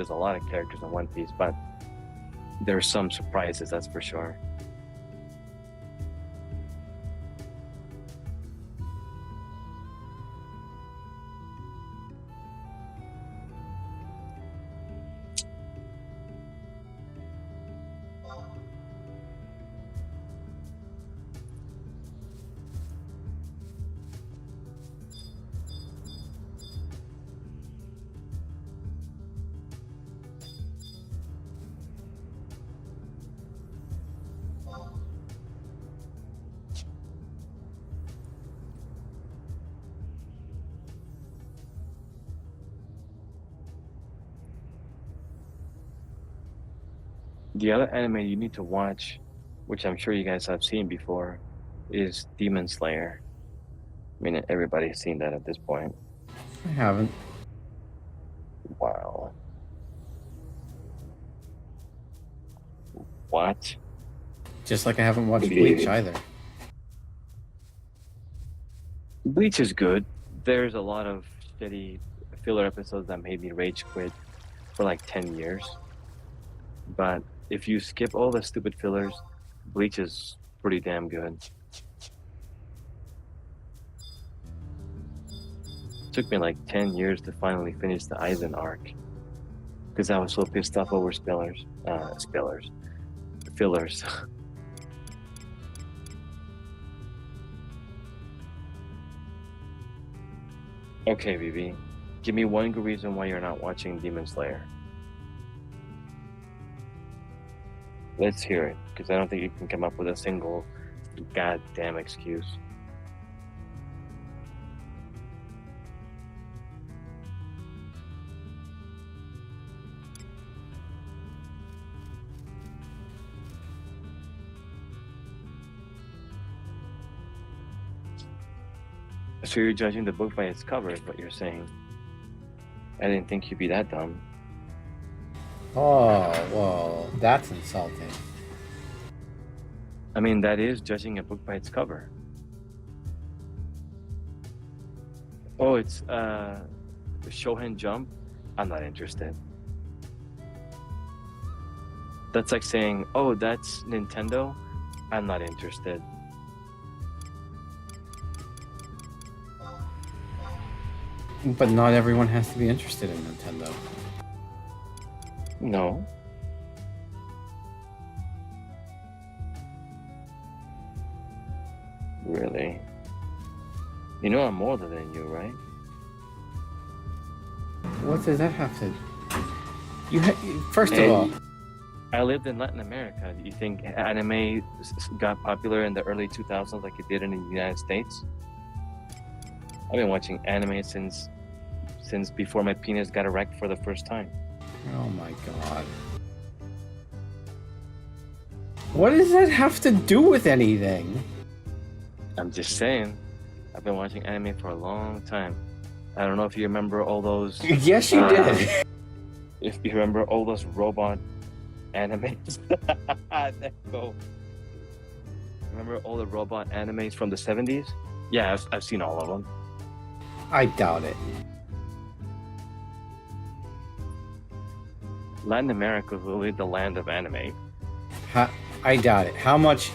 there's a lot of characters in One Piece, but there are some surprises, that's for sure. The other anime you need to watch, which I'm sure you guys have seen before, is Demon Slayer. I mean, everybody's seen that at this point. I haven't. Wow. What? Just like I haven't watched Bleach either. Bleach is good. There's a lot of shitty filler episodes that made me rage quit for like 10 years. But if you skip all the stupid fillers, Bleach is pretty damn good. It took me like 10 years to finally finish the Aizen arc because I was so pissed off over fillers. Okay, BB, give me one good reason why you're not watching Demon Slayer. Let's hear it, because I don't think you can come up with a single goddamn excuse. So you're judging the book by its cover, is what you're saying. I didn't think you'd be that dumb. Oh, well, that's insulting. I mean, that is judging a book by its cover. Oh, it's Shonen Jump? I'm not interested. That's like saying, oh, that's Nintendo? I'm not interested. But not everyone has to be interested in Nintendo. No. Really? You know I'm older than you, right? What does that have to... First of all... I lived in Latin America. Do you think anime got popular in the early 2000s like it did in the United States? I've been watching anime since before my penis got erect for the first time. Oh my god. What does that have to do with anything? I'm just saying. I've been watching anime for a long time. I don't know if you remember all those... Yes, you did. If you remember all those robot animes. Let's go. Remember all the robot animes from the 70s? Yeah, I've seen all of them. I doubt it. Latin America is really the land of anime. I doubt it. How much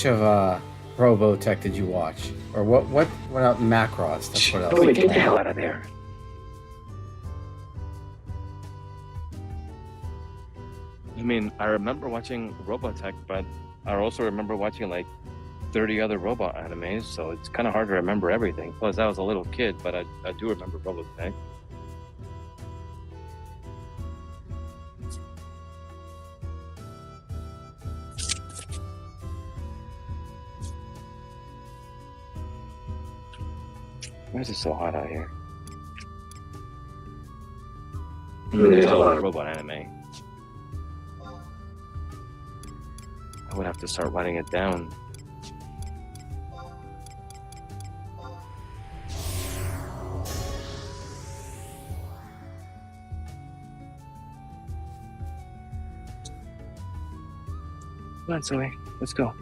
of Robotech did you watch? Or what else? Macross? That's what else. Oh, get the hell out of there. I mean, I remember watching Robotech, but I also remember watching like 30 other robot animes, so it's kind of hard to remember everything. Plus, I was a little kid, but I do remember Robotech. Why is it so hot out here? There's a lot of robot anime. I would have to start writing it down. Come on, Zoe. Let's go.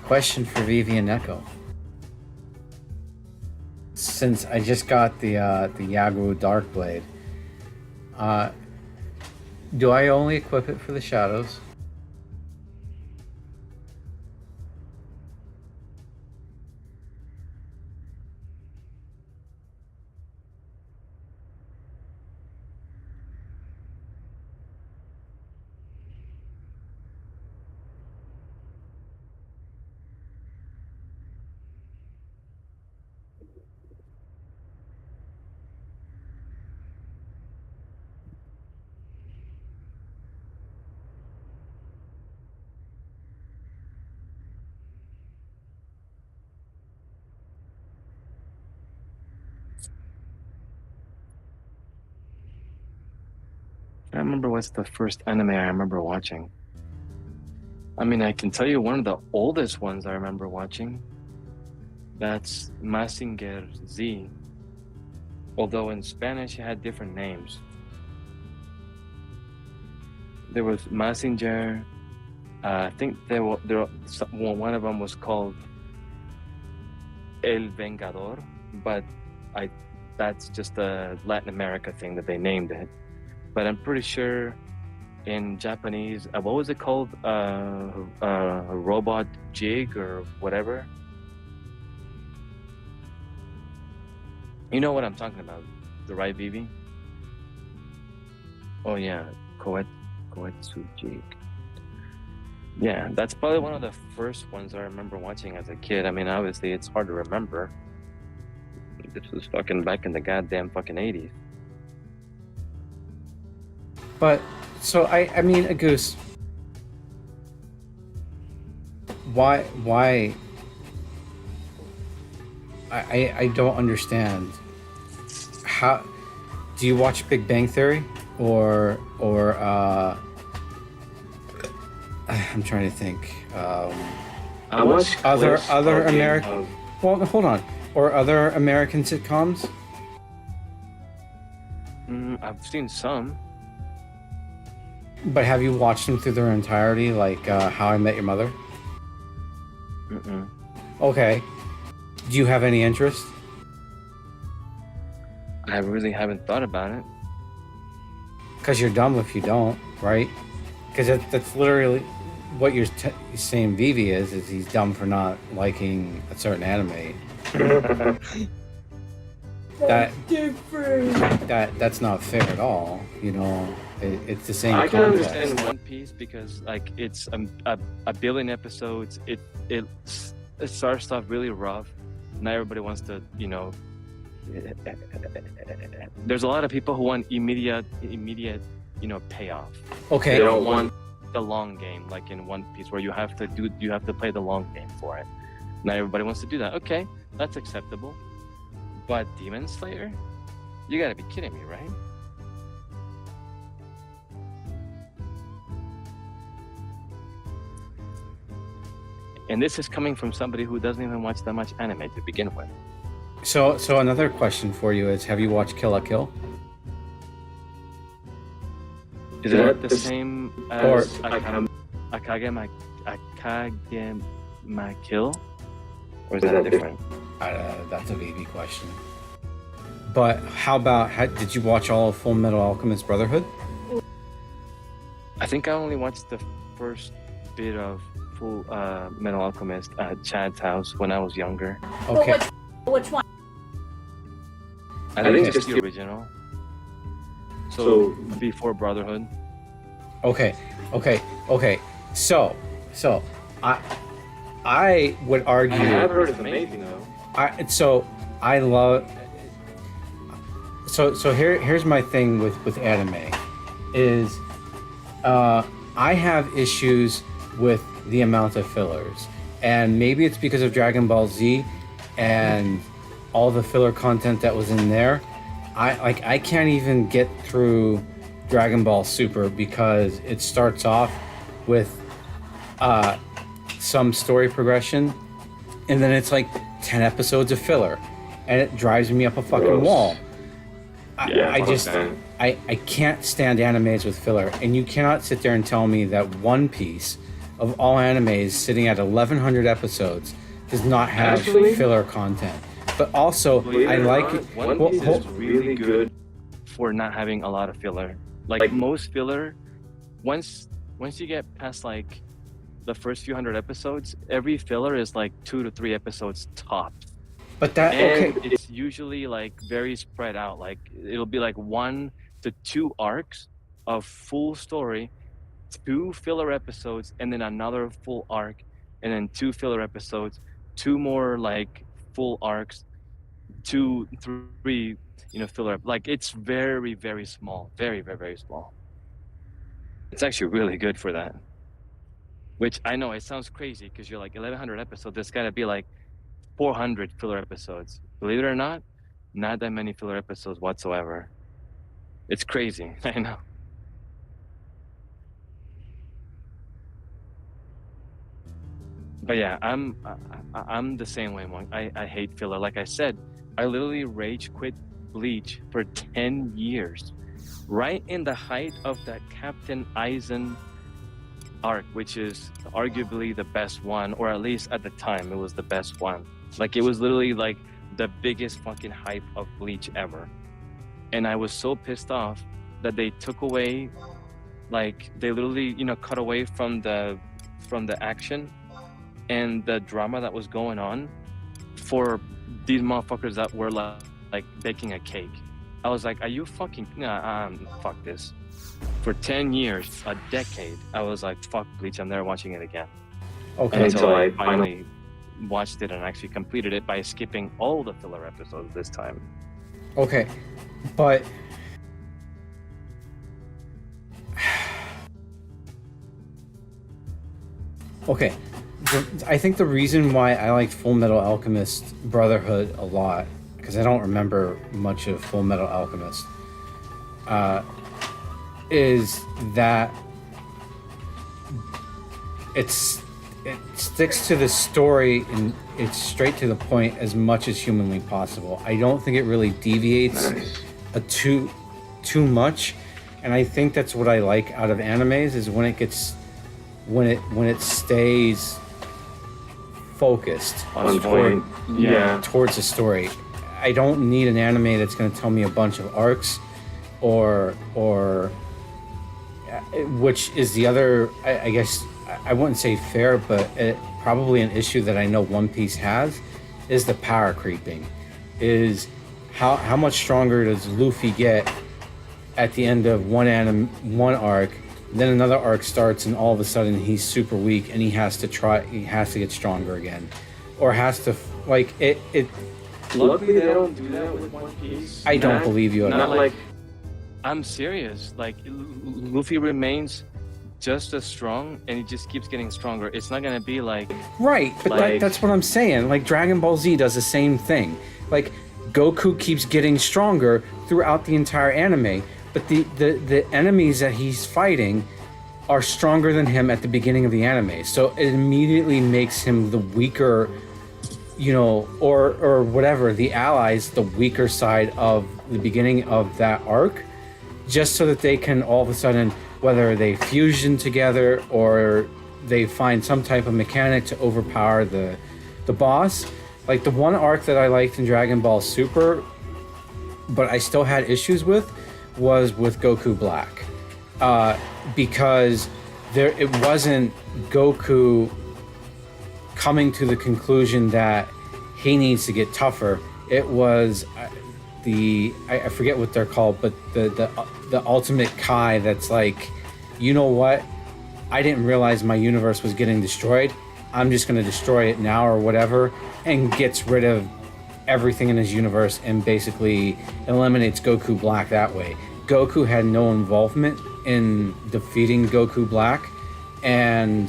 Question for Vivi and Neko. Since I just got the Yagru Darkblade, do I only equip it for the shadows? I remember what's the first anime I remember watching. I mean, I can tell you one of the oldest ones I remember watching. That's Mazinger Z. Although in Spanish it had different names. There was Mazinger. I think one of them was called El Vengador, but that's just a Latin America thing that they named it. But I'm pretty sure in Japanese, what was it called? Robot Jig or whatever. You know what I'm talking about, the right, Vivi? Oh yeah, Koetsu Jig. Yeah, that's probably one of the first ones I remember watching as a kid. I mean, obviously it's hard to remember. This was fucking back in the goddamn fucking 80s. But so I mean, a Goose. Why? I don't understand. How do you watch Big Bang Theory or I'm trying to think. I watched other American. Well, hold on. Or other American sitcoms. I've seen some. But have you watched them through their entirety, like How I Met Your Mother? Mm-mm. Okay. Do you have any interest? I really haven't thought about it. Because you're dumb if you don't, right? Because that's literally what you're saying. Vivi is he's dumb for not liking a certain anime. That's not fair at all. You know, it's the same. I can context. understand One Piece because like it's a billion episodes. It starts off really rough. Not everybody wants to, you know. There's a lot of people who want immediate, you know, payoff. Okay. They don't want the long game, like in One Piece, where you have to play the long game for it. Not everybody wants to do that. Okay, that's acceptable. But Demon Slayer, you gotta be kidding me, right? And this is coming from somebody who doesn't even watch that much anime to begin with. So another question for you is: have you watched Kill la Kill? Is it the same as Akage Ma Kill? Or is that different? That's a baby question. But how about, did you watch all of Full Metal Alchemist Brotherhood? I think I only watched the first bit of Full Metal Alchemist at Chad's house when I was younger. Okay. Which one? I think just the original. So before Brotherhood. Okay. So I would argue. I have heard it's amazing though. Here's my thing with anime, is I have issues with the amount of fillers, and maybe it's because of Dragon Ball Z and all the filler content that was in there. I can't even get through Dragon Ball Super because it starts off with some story progression, and then it's like 10 episodes of filler, and it drives me up a fucking wall. I can't stand animes with filler, and you cannot sit there and tell me that One Piece of all animes sitting at 1100 episodes does not have filler content. But also, I like it. One Piece is really good for not having a lot of filler. Like most filler, once you get past like the first few hundred episodes, every filler is like 2 to 3 episodes tops. But that And it's usually like very spread out. Like it'll be like 1 to 2 arcs of full story, 2 filler episodes, and then another full arc, and then 2 filler episodes, 2 more like full arcs, 2, 3, filler. Like it's very, very small, very, very, very small. It's actually really good for that. Which I know it sounds crazy because you're like 1100 episodes. There's got to be like 400 filler episodes. Believe it or not that many filler episodes whatsoever. It's crazy. I know. But yeah, I'm the same way, Monk. I hate filler. Like I said, I literally rage quit Bleach for 10 years, right in the height of that Captain Aizen arc, which is arguably the best one, or at least at the time it was the best one. Like it was literally like the biggest fucking hype of Bleach ever. And I was so pissed off that they took away, like they literally, cut away from the action and the drama that was going on for these motherfuckers that were like baking a cake. I was like, are you fucking fuck this. For 10 years, a decade, I was like, fuck Bleach, I'm never watching it again. Okay. Until I finally watched it and actually completed it by skipping all the filler episodes this time. Okay, but okay, I think the reason why I liked Full Metal Alchemist Brotherhood a lot, because I don't remember much of Full Metal Alchemist, is that it sticks to the story and it's straight to the point as much as humanly possible. I don't think it really deviates too much, and I think that's what I like out of animes is when it stays focused on point, towards the story. I don't need an anime that's going to tell me a bunch of arcs, or which is the other, I guess I wouldn't say fair, but probably an issue that I know One Piece has is the power creeping. Is how much stronger does Luffy get at the end of one arc, then another arc starts and all of a sudden he's super weak and he has to get stronger again, or has to like it. Luckily they don't do that with One Piece. I don't believe you at all. Like, I'm serious. Like Luffy remains just as strong and he just keeps getting stronger. It's not gonna be like right, but like, that's what I'm saying. Like Dragon Ball Z does the same thing. Like Goku keeps getting stronger throughout the entire anime, but the enemies that he's fighting are stronger than him at the beginning of the anime. So it immediately makes him the weaker, or whatever, the allies, the weaker side of the beginning of that arc, just so that they can all of a sudden, whether they fusion together or they find some type of mechanic to overpower the boss. Like the one arc that I liked in Dragon Ball Super, but I still had issues with, was with Goku Black, because it wasn't Goku coming to the conclusion that he needs to get tougher. It was I forget what they're called, but the ultimate Kai that's like, you know what? I didn't realize my universe was getting destroyed. I'm just going to destroy it now or whatever, and gets rid of everything in his universe and basically eliminates Goku Black that way. Goku had no involvement in defeating Goku Black, and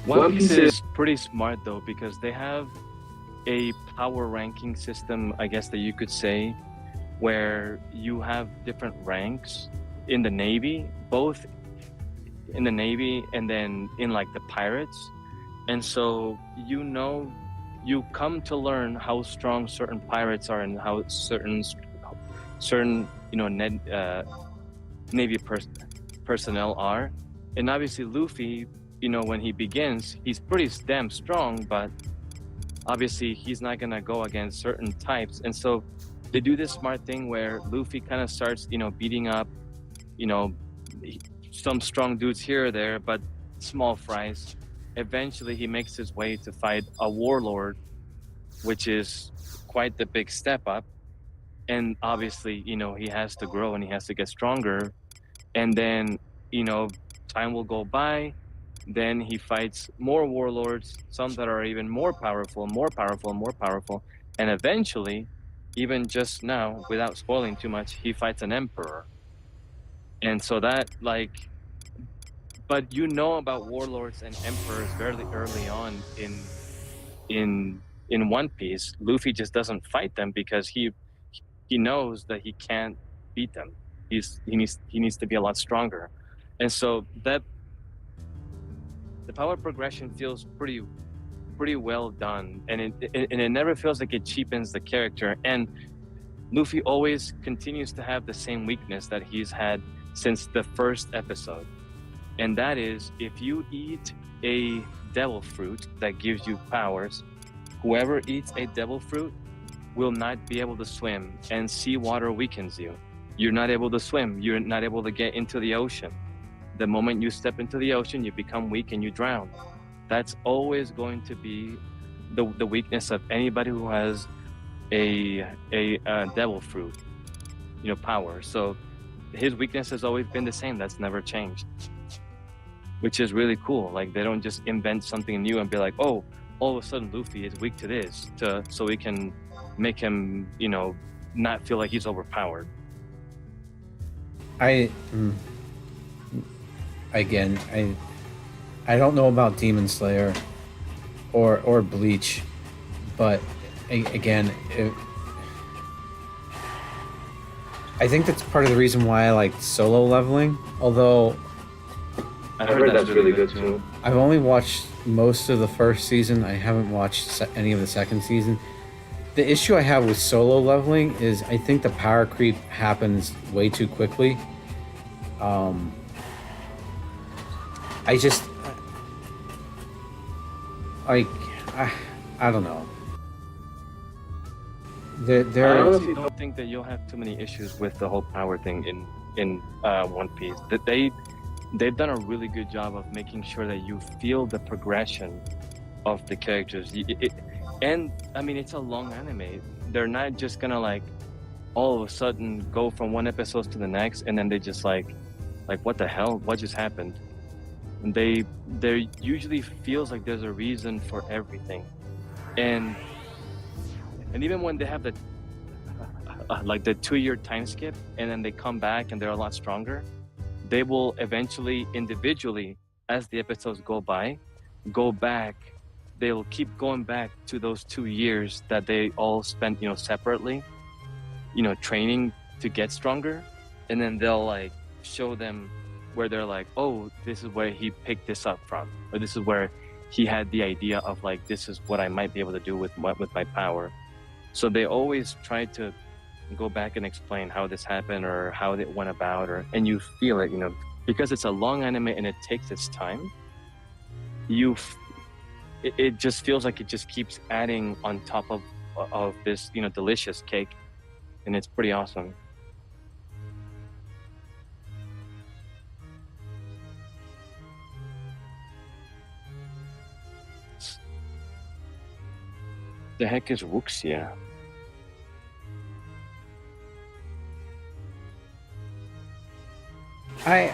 One Piece is pretty smart though, because they have a power ranking system, I guess that you could say, where you have different ranks in the Navy, both in the Navy and then in like the pirates. And so you come to learn how strong certain pirates are and how certain Navy personnel are. And obviously Luffy, when he begins, he's pretty damn strong, but obviously he's not gonna go against certain types. And so they do this smart thing where Luffy kind of starts, beating up, you know, some strong dudes here or there, but small fries. Eventually he makes his way to fight a warlord, which is quite the big step up. And obviously, he has to grow and he has to get stronger. And then, time will go by. Then he fights more warlords, some that are even more powerful, more powerful, more powerful. And eventually, even just now, without spoiling too much, he fights an emperor. And so that, but about warlords and emperors very early on in One Piece. Luffy just doesn't fight them because he knows that he can't beat them. He needs to be a lot stronger. And so that the power progression feels pretty well done, and it never feels like it cheapens the character. And Luffy always continues to have the same weakness that he's had since the first episode, and that is, if you eat a devil fruit that gives you powers, whoever eats a devil fruit will not be able to swim, and seawater weakens you. You're not able to swim. You're not able to get into the ocean. The moment you step into the ocean, you become weak and you drown. That's always going to be the weakness of anybody who has a devil fruit, power. So his weakness has always been the same. That's never changed, which is really cool. Like, they don't just invent something new and be like, oh, all of a sudden Luffy is weak to this, so we can make him, not feel like he's overpowered. I don't know about Demon Slayer or Bleach, but again, I think that's part of the reason why I like solo leveling. Although I heard that's really good too. I've only watched most of the first season. I haven't watched any of the second season. The issue I have with solo leveling is I think the power creep happens way too quickly. I just, I don't know. I honestly don't think that you'll have too many issues with the whole power thing in One Piece. That they've done a really good job of making sure that you feel the progression of the characters. And I mean, it's a long anime. They're not just gonna all of a sudden go from one episode to the next, and then they just like what the hell? What just happened? And there usually feels like there's a reason for everything, and even when they have the 2-year time skip, and then they come back and they're a lot stronger, they will eventually individually, as the episodes go by, go back. They'll keep going back to those 2 years that they all spent, separately, training to get stronger, and then they'll show them where they're like, oh, this is where he picked this up from, or this is where he had the idea of this is what I might be able to do with my power. So they always try to go back and explain how this happened or how it went about, and you feel it, because it's a long anime and it takes its time. It just feels like it just keeps adding on top of this, delicious cake, and it's pretty awesome. The heck is Ffxi? I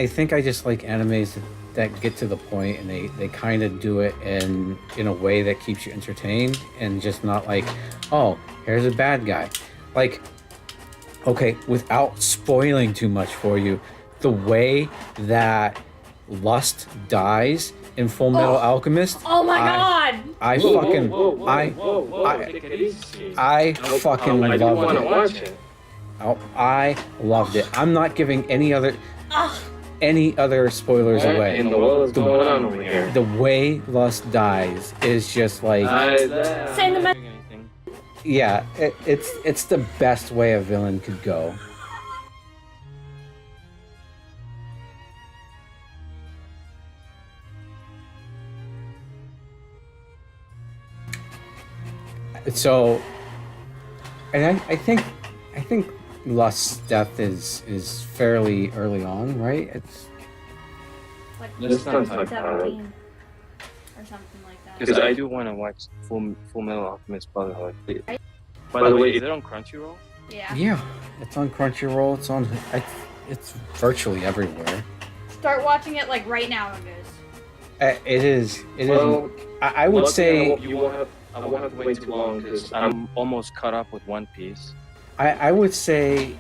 think I just like animes that get to the point, and they kind of do it in a way that keeps you entertained, and just not oh, here's a bad guy. Okay, without spoiling too much for you, the way that Lust dies in Full Metal Alchemist. Oh my god! I fucking loved it. Oh, I loved it. I'm not giving any other spoilers away. In the world is going on over here. The way Lust dies is just Say the Yeah, it's the best way a villain could go. So, and I think Lust's death is fairly early on, right? It's Like This sounds like 17 or something like that. because I do want to watch Full Metal Alchemist Brotherhood. By the way, is it on Crunchyroll? Yeah. yeah, it's on Crunchyroll. It's virtually everywhere. Start watching it like right now, guys. It is. Well, I would luckily, say I won't have to wait too long because I'm almost caught up with One Piece. I would say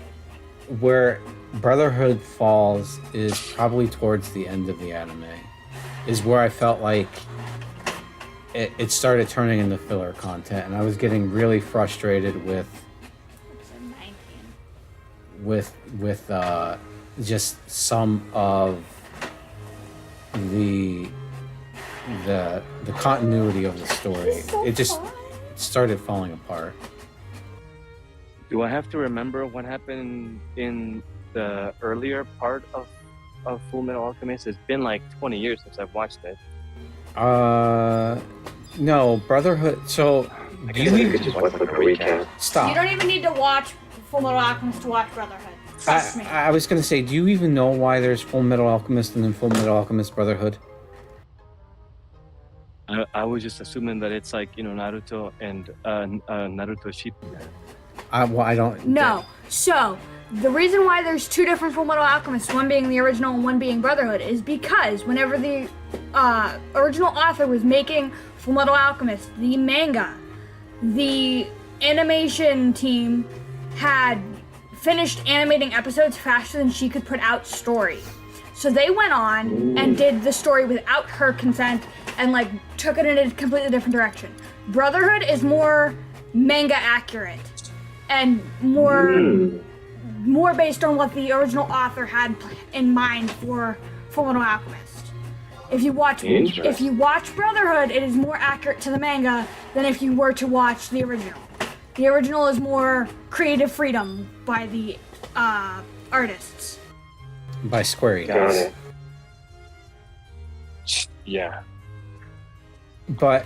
where Brotherhood falls is probably towards the end of the anime. Is where I felt like it started turning into filler content, and I was getting really frustrated with Episode 19. just some of the continuity of the story. It just started falling apart. Do I have to remember what happened in the earlier part of Full Metal Alchemist? It's been like 20 years since I've watched it. No, Brotherhood. So I do guess I you could just watch like a recap. stop? You don't even need to watch Full Metal Alchemist to watch Brotherhood. Trust me. I was gonna say, do you even know why there's Full Metal Alchemist and then Full Metal Alchemist Brotherhood? I was just assuming that it's like, Naruto and Naruto Shippuden. Well, I don't. No. So, the reason why there's two different Full Metal Alchemists, one being the original and one being Brotherhood, is because whenever the original author was making Full Metal Alchemist, the manga, the animation team had finished animating episodes faster than she could put out story. So they went on and did the story without her consent and like took it in a completely different direction. Brotherhood is more manga accurate and more based on what the original author had in mind for Full Metal Alchemist. If you watch Brotherhood, it is more accurate to the manga than if you were to watch the original. The original is more creative freedom by the artists. By Square Got Enix. it. Yeah. But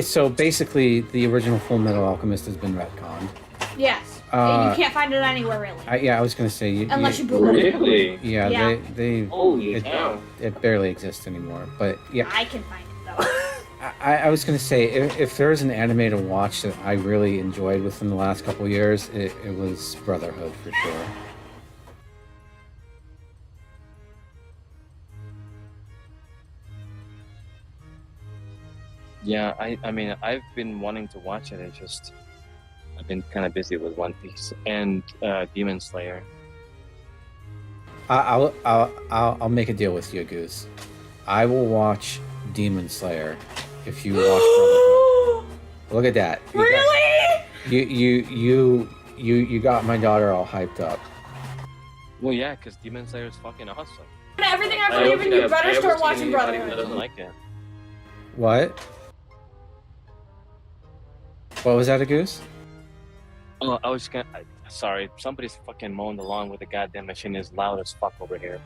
so basically, the original Full Metal Alchemist has been retconned. Yes. Uh, You can't find it anywhere really. I was gonna say, Unless you Google it. Really? yeah, Yeah. they Holy it, cow. it barely exists anymore. But yeah, I can find it though. I was gonna say, if there was an anime to watch that I really enjoyed within the last couple years, it was Brotherhood for sure. Yeah, I mean, I've been wanting to watch it. It's just, I've been kind of busy with One Piece and Demon Slayer. I'll make a deal with you, Goose. I will watch Demon Slayer if you watch Brotherhood. Look at that. You got my daughter all hyped up. Well, yeah, because Demon Slayer is fucking awesome. Everything I I believe don't in, think you I've better ever start seen watching anybody Who that Brotherhood. doesn't like it? What? What was that, a Goose? Oh, I was gonna. Sorry, somebody's fucking mowing the lawn with the goddamn machine. Is loud as fuck over here.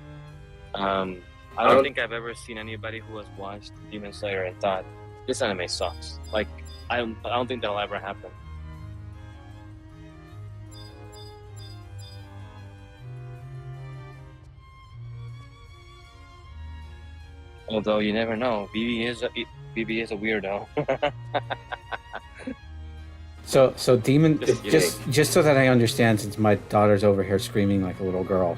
I don't think I've ever seen anybody who has watched Demon Slayer and thought this anime sucks. Like, I don't think that'll ever happen. Although you never know, BB is a weirdo. So Demon, Just just so that I understand, since my daughter's over here screaming like a little girl,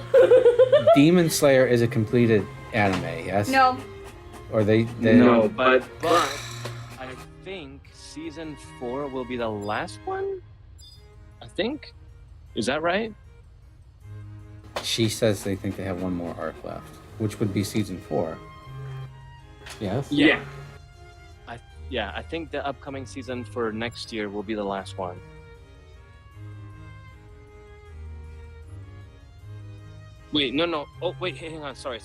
Demon Slayer is a completed anime, yes? No. Or they No, but I think season 4 will be the last one. I think. Is that right? She says they think they have one more arc left, which would be season 4. Yes. yeah. I think the upcoming season for next year will be the last one. Wait, no. Oh, wait, hang on. Sorry.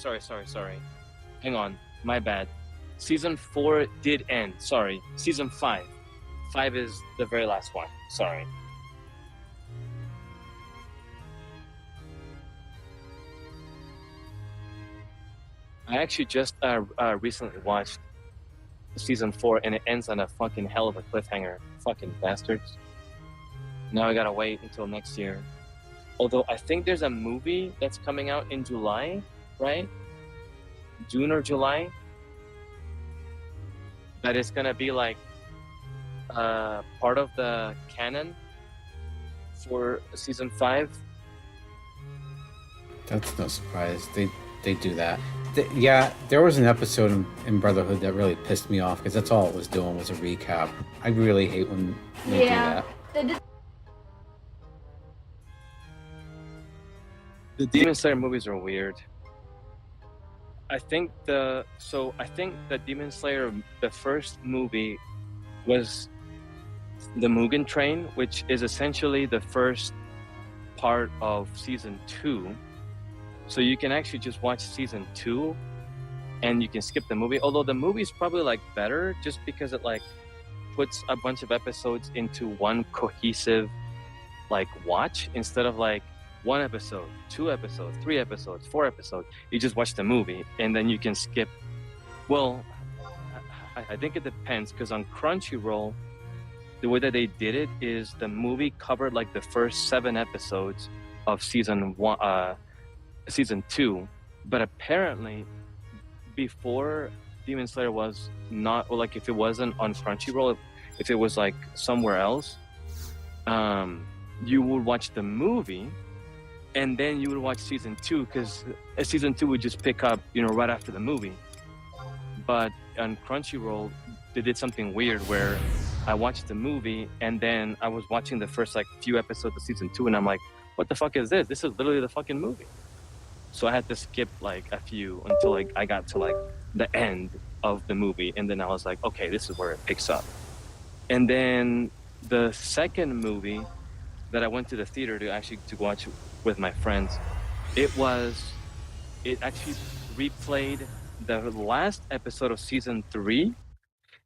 Hang on. My bad. Season 4 did end. Sorry. Season 5. 5 is the very last one. Sorry. I actually just recently watched season 4, and it ends on a fucking hell of a cliffhanger. Fucking bastards. Now I gotta wait until next year. Although I think there's a movie that's coming out in July, right? June or July. That is gonna be like part of the canon for season 5. That's no surprise. They do that. Yeah, there was an episode in Brotherhood that really pissed me off because that's all it was doing was a recap. I really hate when they do that. The Demon Slayer movies are weird. I think the Demon Slayer, the first movie was the Mugen Train, which is essentially the first part of season 2. So you can actually just watch season 2 and you can skip the movie. Although the movie is probably like better just because it like puts a bunch of episodes into one cohesive like watch instead of like 1 episode, 2 episodes, 3 episodes, 4 episodes. You just watch the movie and then you can skip. Well, I think it depends because on Crunchyroll, the way that they did it is the movie covered like the first 7 episodes of season 2, but apparently before Demon Slayer was not, or like if it wasn't on Crunchyroll, if it was like somewhere else, you would watch the movie and then you would watch season 2 because season 2 would just pick up, right after the movie. But on Crunchyroll, they did something weird where I watched the movie and then I was watching the first like few episodes of season 2 and I'm like, what the fuck is this? This is literally the fucking movie. So I had to skip like a few until like I got to like the end of the movie, and then I was like, okay, this is where it picks up. And then the second movie that I went to the theater to watch with my friends, it actually replayed the last episode of season 3,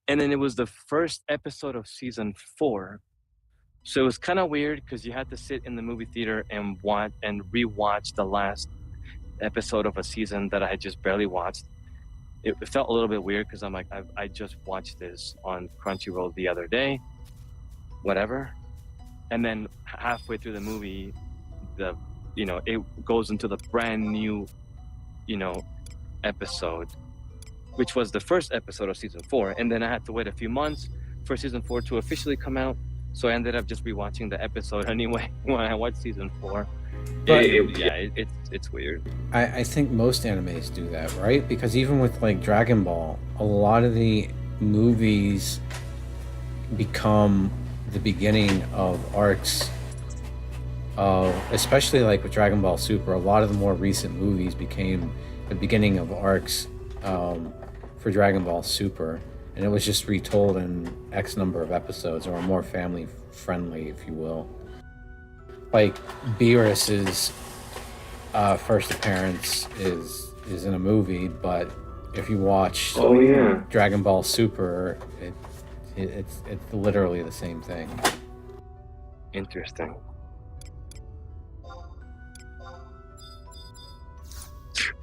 and then it was the first episode of season 4. So it was kind of weird because you had to sit in the movie theater and watch and rewatch the last episode of a season that I had just barely watched. It felt a little bit weird because I'm like, I just watched this on Crunchyroll the other day, whatever. And then halfway through the movie, it goes into the brand new, episode, which was the first episode of season 4. And then I had to wait a few months for season 4 to officially come out. So I ended up just rewatching the episode anyway when I watched season 4. But it's weird. I think most animes do that, right? Because even with like Dragon Ball, a lot of the movies become the beginning of arcs. Especially like with Dragon Ball Super, a lot of the more recent movies became the beginning of arcs for Dragon Ball Super, and it was just retold in X number of episodes, or more family friendly, if you will. Like Beerus's first appearance is in a movie, but if you watch Dragon Ball Super, it's literally the same thing. Interesting.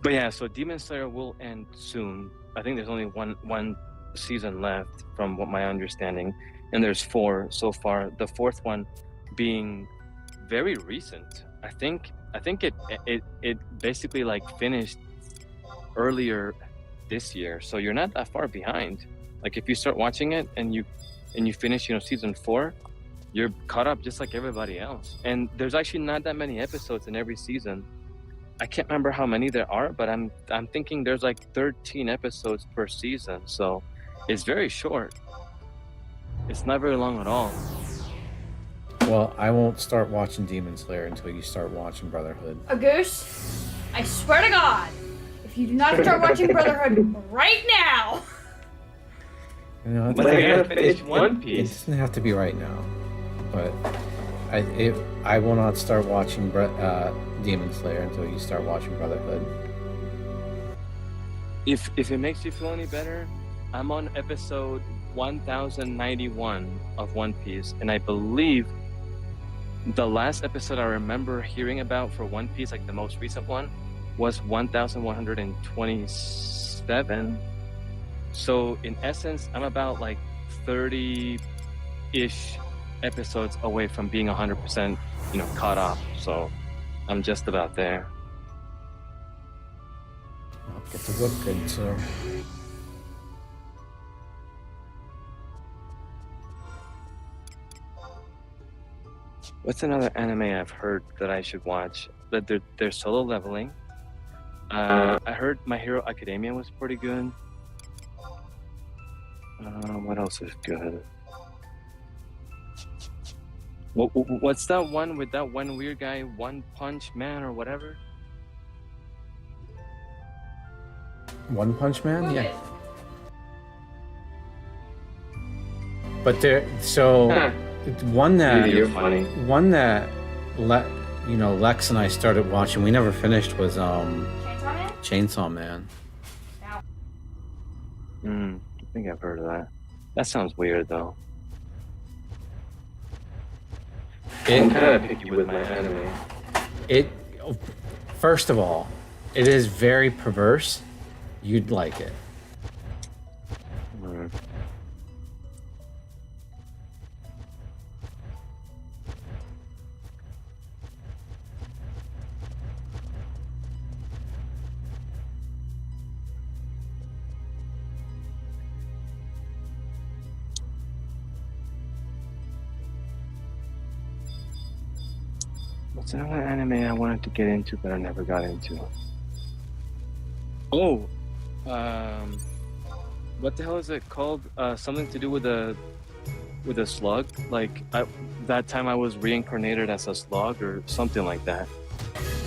But yeah, so Demon Slayer will end soon. I think there's only one season left from what my understanding, and there's 4 so far. The 4th one being very recent. I think it basically like finished earlier this year, so you're not that far behind. Like if you start watching it and you finish season 4, you're caught up just like everybody else. And there's actually not that many episodes in every season. I can't remember how many there are, but I'm thinking there's like 13 episodes per season, so it's very short. It's not very long at all. Well, I won't start watching Demon Slayer until you start watching Brotherhood. A goose, I swear to God, if you do not start watching Brotherhood right now. But I gotta finish One Piece. It doesn't have to be right now, but I will not start watching Demon Slayer until you start watching Brotherhood. If it makes you feel any better, I'm on episode 1091 of One Piece, and I believe the last episode I remember hearing about for One Piece, like the most recent one, was 1127. So in essence, I'm about like 30-ish episodes away from being 100%, caught up. So I'm just about there. I'll get the book good, so. What's another anime I've heard that I should watch? That they're Solo Leveling. I heard My Hero Academia was pretty good. What else is good? What's that one with that one weird guy, One Punch Man or whatever? One Punch Man? Yeah. But one You're funny. Lex and I started watching, we never finished, was Chainsaw Man. I think I've heard of that. That sounds weird though. I'm kind of picky with my anime. First of all, it is very perverse. You'd like it. What's another anime I wanted to get into but I never got into? Oh, what the hell is it called? Something to do with a slug. Like that time I was reincarnated as a slug or something like that.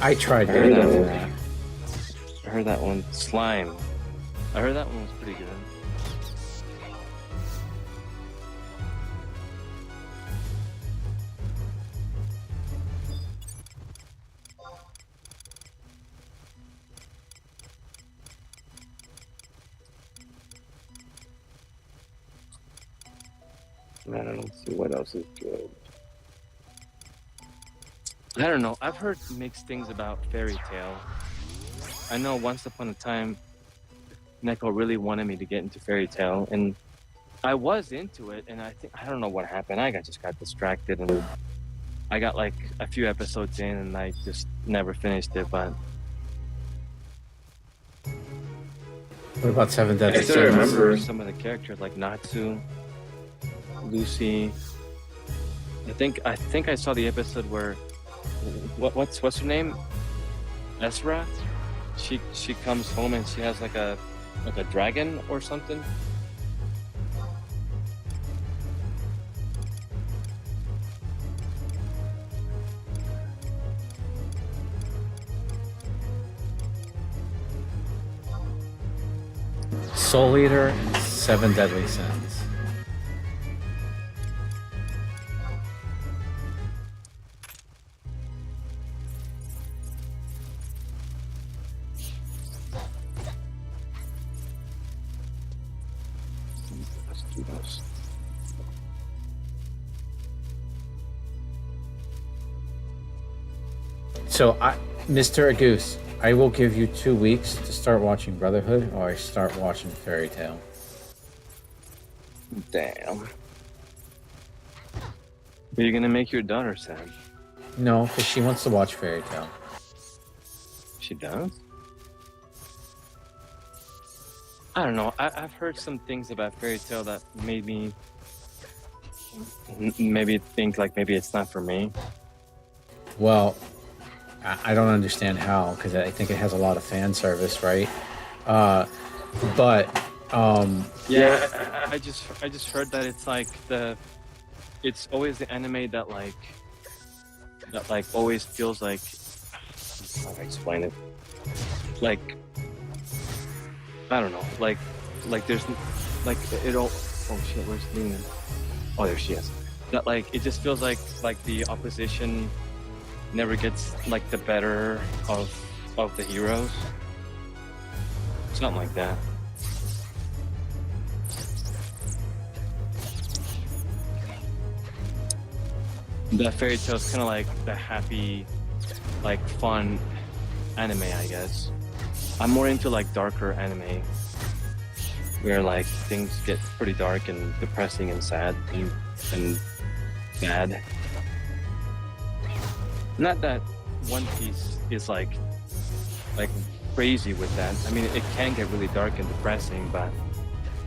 I tried I heard that that. one. I heard that one. Slime. I heard that one was pretty good. Man, let's see what else is good. I don't know. I've heard mixed things about Fairy Tail. I know once upon a time, Neko really wanted me to get into Fairy Tail, and I was into it. And I don't know what happened. I just got distracted, and I got like a few episodes in, and I just never finished it. But What about Seven Deadly I still remember. some of the characters like Natsu, Lucy. I think I saw the episode where what's her name? Ezra. She comes home and she has like a dragon or something. Soul Eater and Seven Deadly Sins. Let's do those. So, Mr. Agoose, I will give you 2 weeks to start watching Brotherhood, or I start watching Fairy Tail. Damn. Are you gonna make your daughter sad? No, because she wants to watch Fairy Tail. She does? I don't know. I've heard some things about Fairy Tail that made me maybe think like maybe it's not for me. Well, I don't understand how, because I think it has a lot of fan service, right? Yeah, I just heard that it's like it's always the anime that always feels like, how do I explain it? Like, I don't know, like there's like it all. Oh shit, where's Lena? Oh, there she is. That like it just feels like the opposition never gets like the better of the heroes. Something like that. That fairy tale is kind of like the happy, like fun anime, I guess. I'm more into like darker anime, where like things get pretty dark and depressing and sad and bad. Not that One Piece is like crazy with that. I mean, it can get really dark and depressing, but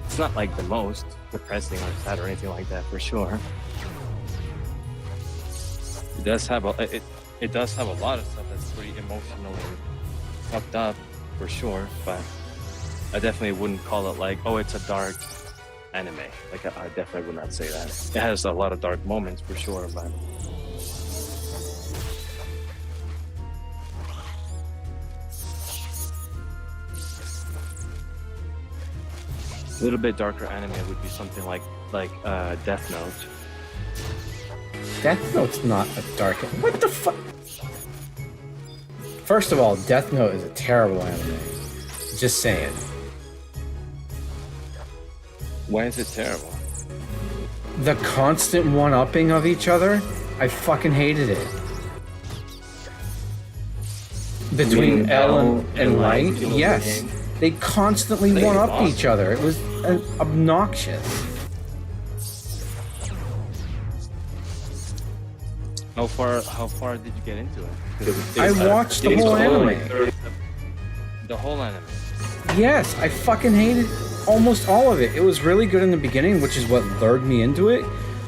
it's not like the most depressing or sad or anything like that for sure. It does have it does have a lot of stuff that's pretty emotionally fucked up for sure, but I definitely wouldn't call it like, oh, it's a dark anime. Like I definitely would not say that. It has a lot of dark moments for sure, but a little bit darker anime would be something like Death Note. Death Note's not a dark. What the fuck? First of all, Death Note is a terrible anime. Just saying. Why is it terrible? The constant one-upping of each other, I fucking hated it. Between L and Light, yes. They constantly one-upped each other. It was obnoxious. How far did you get into it? I watched the whole anime. The whole anime. Yes, I fucking hated almost all of it. It was really good in the beginning, which is what lured me into it.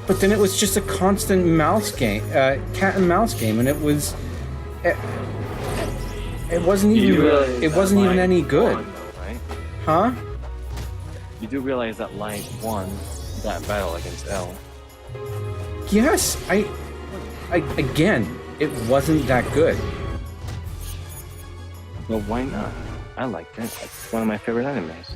But then it was just a constant mouse game, cat and mouse game, and it was. It wasn't even. It wasn't even any good. Won, though, right? Huh? You do realize that Light won that battle against L. Yes, I again, it wasn't that good. Well, why not? I liked it. It's one of my favorite animes.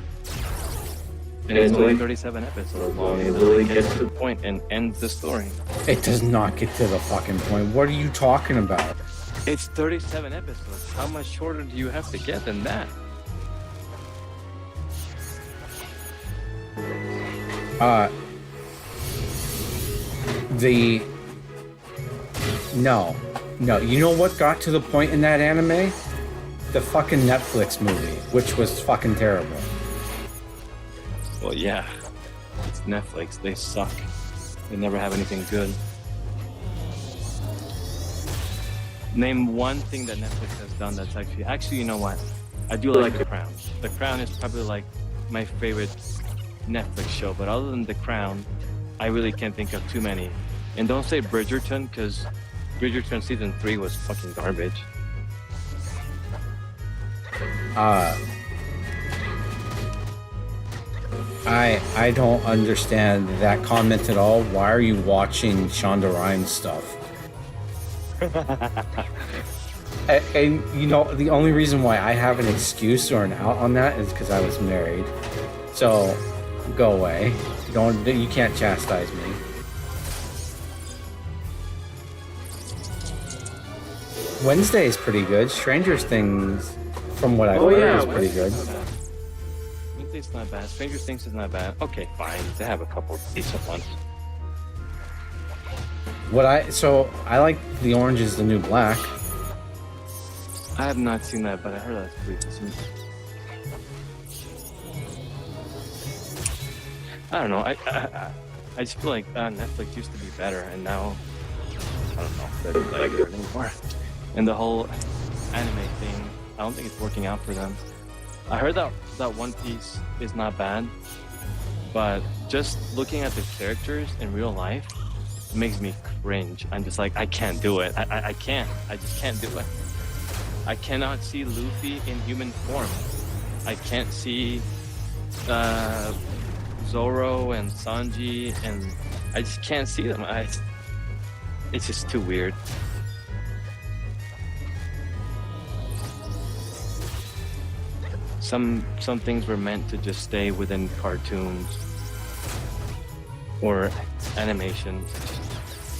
And it's only 37 episodes long. It really gets to the point and ends the story. It does not get to the fucking point. What are you talking about? It's 37 episodes. How much shorter do you have to get than that? No. You know what got to the point in that anime? The fucking Netflix movie, which was fucking terrible. Well, yeah. It's Netflix. They suck. They never have anything good. Name one thing that Netflix has done that's actually, you know what? I do like The Crown. The Crown is probably like my favorite Netflix show, but other than The Crown, I really can't think of too many. And don't say Bridgerton, because Bridgerton season 3 was fucking garbage. I don't understand that comment at all. Why are you watching Shonda Rhimes stuff? And you know, the only reason why I have an excuse or an out on that is because I was married. So, go away. You can't chastise me. Wednesday is pretty good. Stranger Things, from what I've heard, is pretty good. Wednesday's not bad. Stranger Things is not bad. Okay, fine. They have a couple decent ones. I like The Orange is the New Black. I have not seen that, but I heard that's pretty decent. I don't know. I just feel like Netflix used to be better, and now I don't know if they're like it anymore. And the whole anime thing, I don't think it's working out for them. I heard that One Piece is not bad, but just looking at the characters in real life makes me cringe. I'm just like, I can't do it. I can't. I just can't do it. I cannot see Luffy in human form. I can't see Zoro and Sanji, and I just can't see them. It's just too weird. Some things were meant to just stay within cartoons or animation.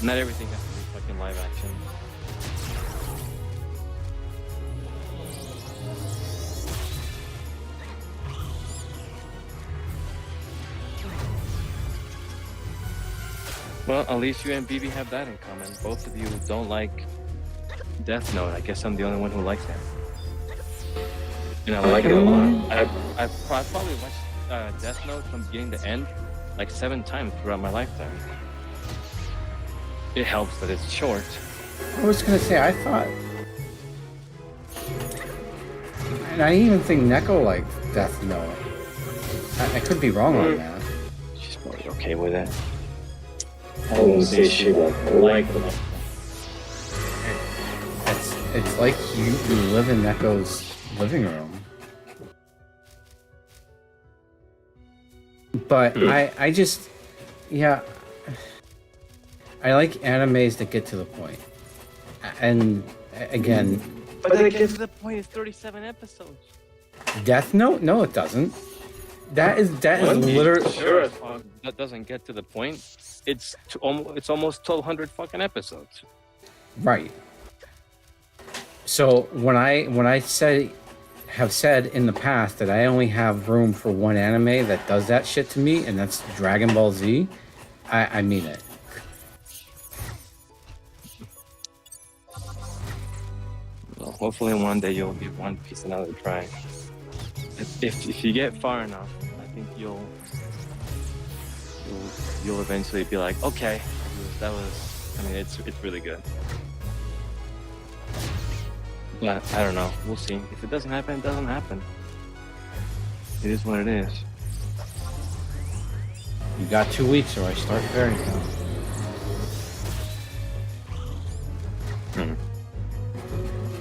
Not everything has to be fucking live action. Well, at least you and BB have that in common. Both of you don't like Death Note. I guess I'm the only one who likes it. And I like it a lot. I probably watched Death Note from beginning to end like 7 times throughout my lifetime. It helps that it's short. I was gonna say, I thought, and I even think Neko liked Death Note. I could be wrong on that. She's probably okay with it. I wouldn't say she won't like them. It's like you live in Neko's living room. But I just, yeah, I like animes that get to the point. And again, But then it gets to the point. It's 37 episodes. Death Note? No, it doesn't. That is literally. Sure as fuck that doesn't get to the point. It's almost 1,200 fucking episodes. Right. So when I have said in the past that I only have room for one anime that does that shit to me, and that's Dragon Ball Z, I mean it. Well, hopefully one day you'll give One Piece another try. If you get far enough, I think you'll eventually be like, okay, that was. I mean, it's really good. But I don't know. We'll see. If it doesn't happen, it doesn't happen. It is what it is. You got 2 weeks, or I start Fairy Tail.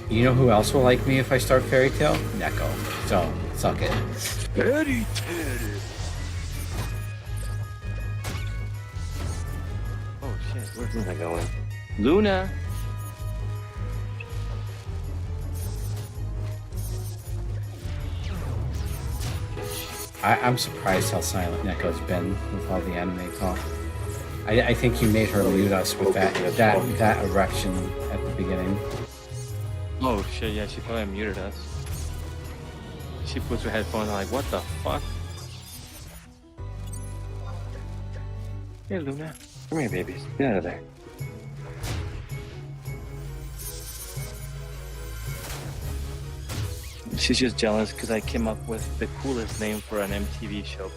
You know who else will like me if I start Fairy Tail? Neko. So, suck it. Fairy Tail. Oh shit, where's Luna going? Luna! I'm surprised how silent Neko's been with all the anime talk. I think you made her mute us with that erection at the beginning. Oh shit, yeah, she probably muted us. She puts her headphones on like, what the fuck? Hey Luna, come here babies, get out of there. She's just jealous because I came up with the coolest name for an MTV show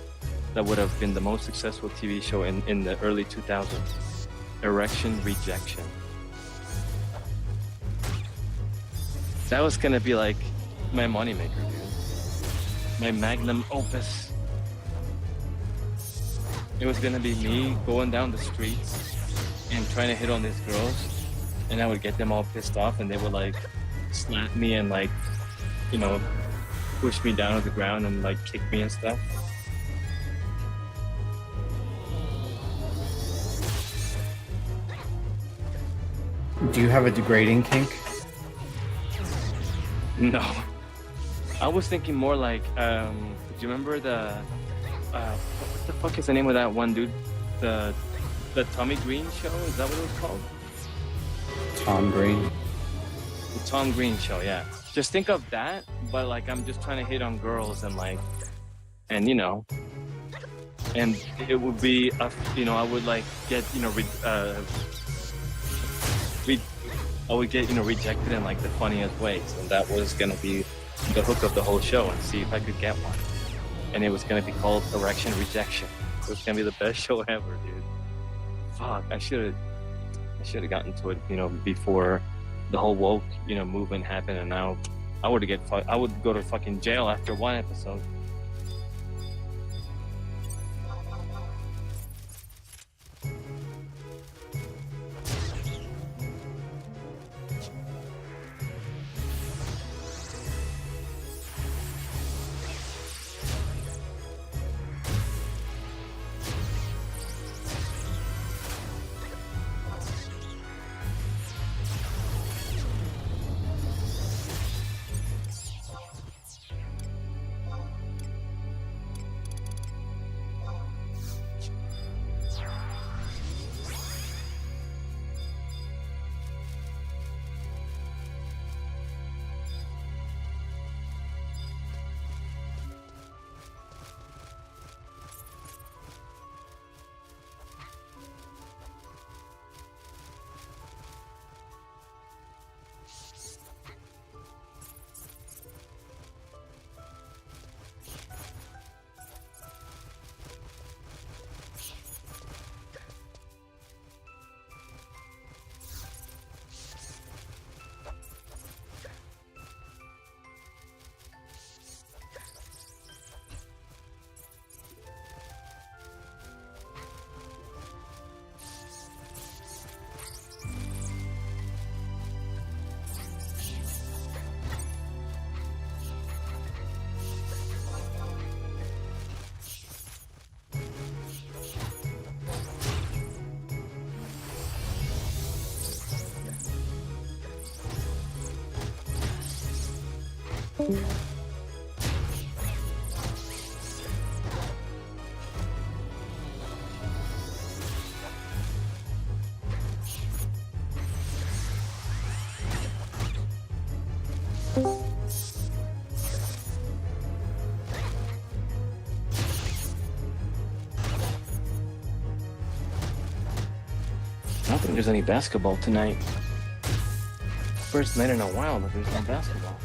that would have been the most successful TV show in the early 2000s. Erection Rejection. That was gonna be like my moneymaker, dude. My magnum opus. It was gonna be me going down the streets and trying to hit on these girls, and I would get them all pissed off, and they would like slap me and like, you know, push me down to the ground and like kick me and stuff. Do you have a degrading kink? No. I was thinking more like, do you remember the, what the fuck is the name of that one dude? The Tommy Green show? Is that what it was called? Tom Green. The Tom Green show, yeah. Just think of that, but like I'm just trying to hit on girls and like, and you know, and it would be, you know, I would like get, you know, I would get, you know, rejected in like the funniest ways, and that was gonna be the hook of the whole show, and see if I could get one. And it was gonna be called Erection Rejection. It was gonna be the best show ever, dude. Fuck, I should have gotten to it, you know, before the whole woke, you know, movement happened, and now I would go to fucking jail after one episode. I don't think there's any basketball tonight. First night in a while that there's no basketball.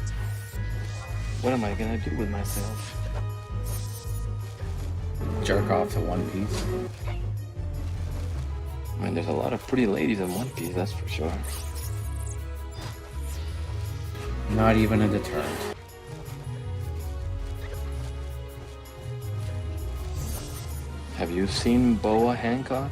What am I gonna do with myself? Jerk off to One Piece. I mean, there's a lot of pretty ladies in One Piece, that's for sure. Not even a deterrent. Have you seen Boa Hancock?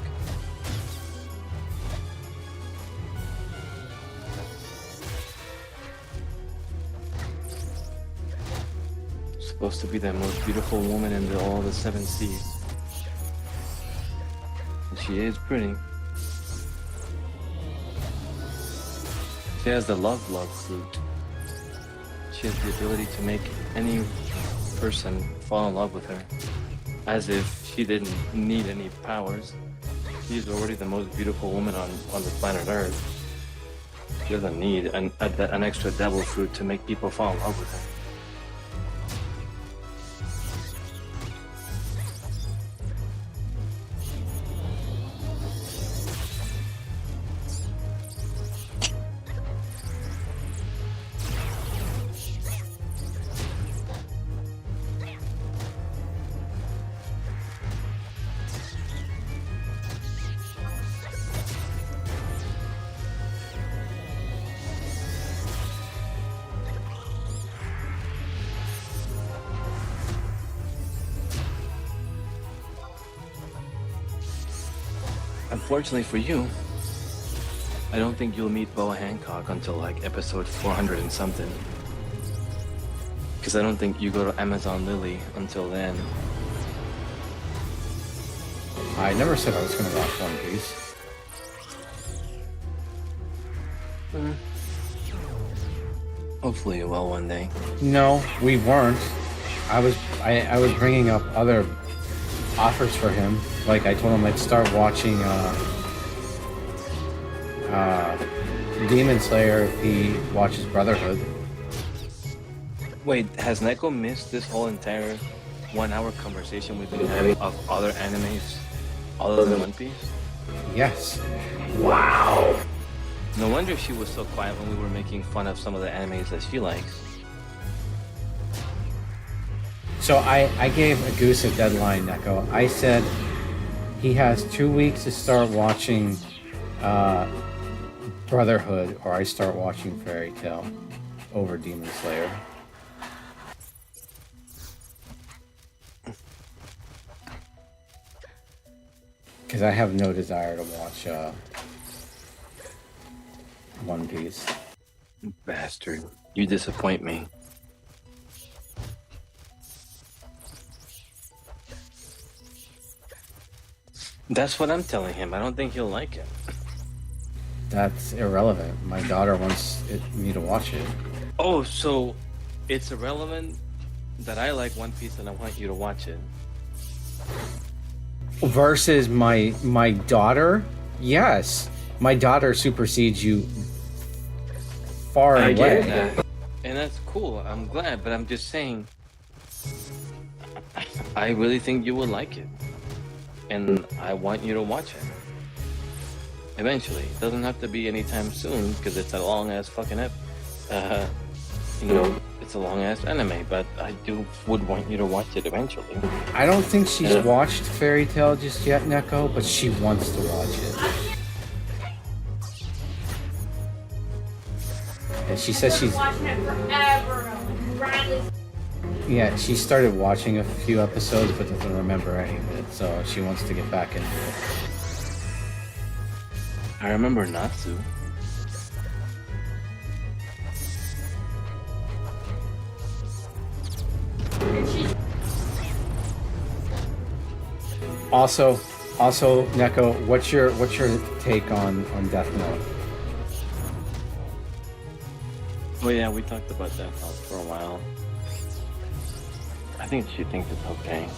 Supposed to be the most beautiful woman in all the 7 seas. And she is pretty. She has the love fruit. She has the ability to make any person fall in love with her. As if she didn't need any powers. She's already the most beautiful woman on the planet Earth. She doesn't need an extra devil fruit to make people fall in love with her. Unfortunately for you, I don't think you'll meet Boa Hancock until like episode 400 and something. Because I don't think you go to Amazon Lily until then. I never said I was going to watch One Piece. Hopefully you will one day. No, we weren't. I was bringing up other offers for him. Like I told him I'd start watching Demon Slayer if he watches Brotherhood. Wait, has Neko missed this whole entire 1-hour conversation we've been having of other animes other than One Piece? Yes. Wow. No wonder she was so quiet when we were making fun of some of the animes that she likes. So I gave a Goose a deadline, Neko. I said he has 2 weeks to start watching Brotherhood, or I start watching Fairy Tail over Demon Slayer. Because I have no desire to watch One Piece. Bastard. You disappoint me. That's what I'm telling him. I don't think he'll like it. That's irrelevant. My daughter wants me to watch it. Oh, so it's irrelevant that I like One Piece and I want you to watch it. Versus my daughter? Yes. My daughter supersedes you far I away. get that. And that's cool. I'm glad, but I'm just saying I really think you will like it. And I want you to watch it. Eventually. It doesn't have to be anytime soon, because it's a long-ass fucking it's a long-ass anime, but I would want you to watch it eventually. I don't think she's watched Fairy Tail just yet, Neko, but she wants to watch it. And she says she's... watching it forever. Yeah, she started watching a few episodes, but doesn't remember any of it, so she wants to get back into it. I remember Natsu. Also, Neko, what's your take on Death Note? Oh yeah, we talked about Death Note for a while. I think she thinks it's okay.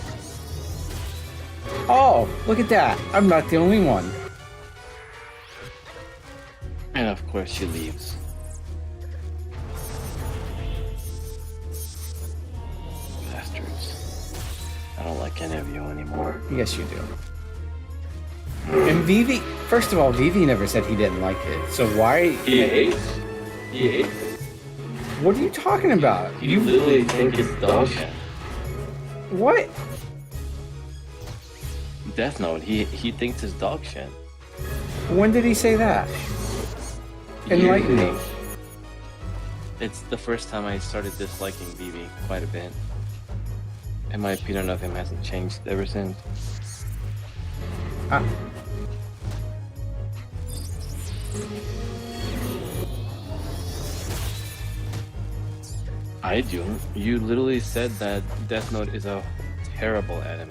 Oh, look at that. I'm not the only one. And of course she leaves. Bastards. I don't like any of you anymore. Yes, you do. And Vivi, first of all, Vivi never said he didn't like it. So why? He hates it. What are you talking about? You literally think it's dog shit. What? Death Note, he thinks it's dog shit. When did he say that? Enlighten me. It's the first time I started disliking Vivi quite a bit. And my opinion of him hasn't changed ever since. I do. You literally said that Death Note is a terrible anime.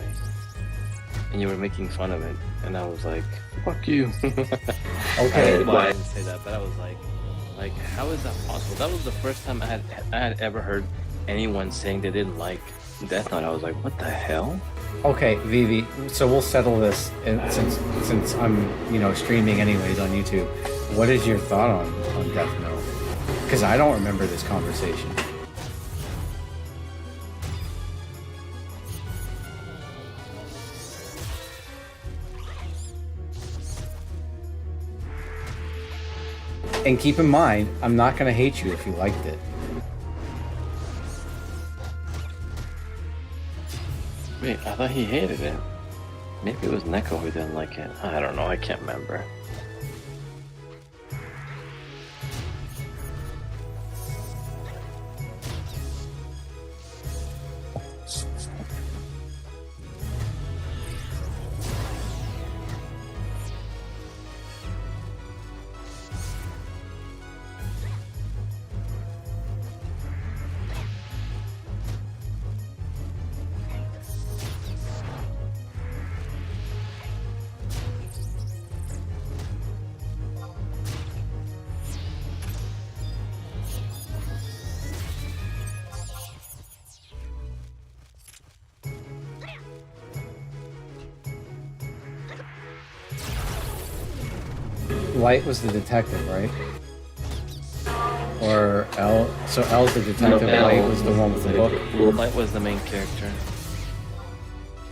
And you were making fun of it. And I was like, fuck you. Okay. Well, I didn't say that, but I was like, how is that possible? That was the first time I had ever heard anyone saying they didn't like Death Note. I was like, what the hell? Okay, Vivi. So we'll settle this, and since I'm streaming anyways on YouTube. What is your thought on Death Note? Because I don't remember this conversation. And keep in mind, I'm not going to hate you if you liked it. Wait, I thought he hated it. Maybe it was Neko who didn't like it. I don't know, I can't remember. Light was the detective, right? Or L? So L's the detective, No, Light L was the one with the book? Light was the main character.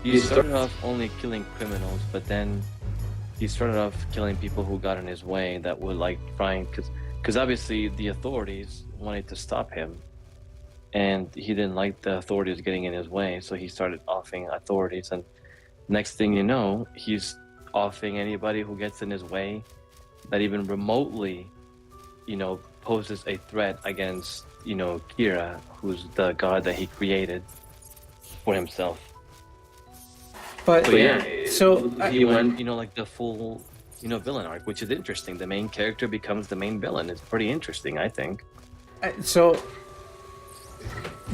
He started off only killing criminals, but then he started off killing people who got in his way that would like trying, because obviously the authorities wanted to stop him, and he didn't like the authorities getting in his way, so he started offing authorities, and next thing you know, he's offing anybody who gets in his way that even remotely, poses a threat against, Kira, who's the god that he created for himself. But yeah, so he went. Like the full, villain arc, which is interesting. The main character becomes the main villain. It's pretty interesting, I think. So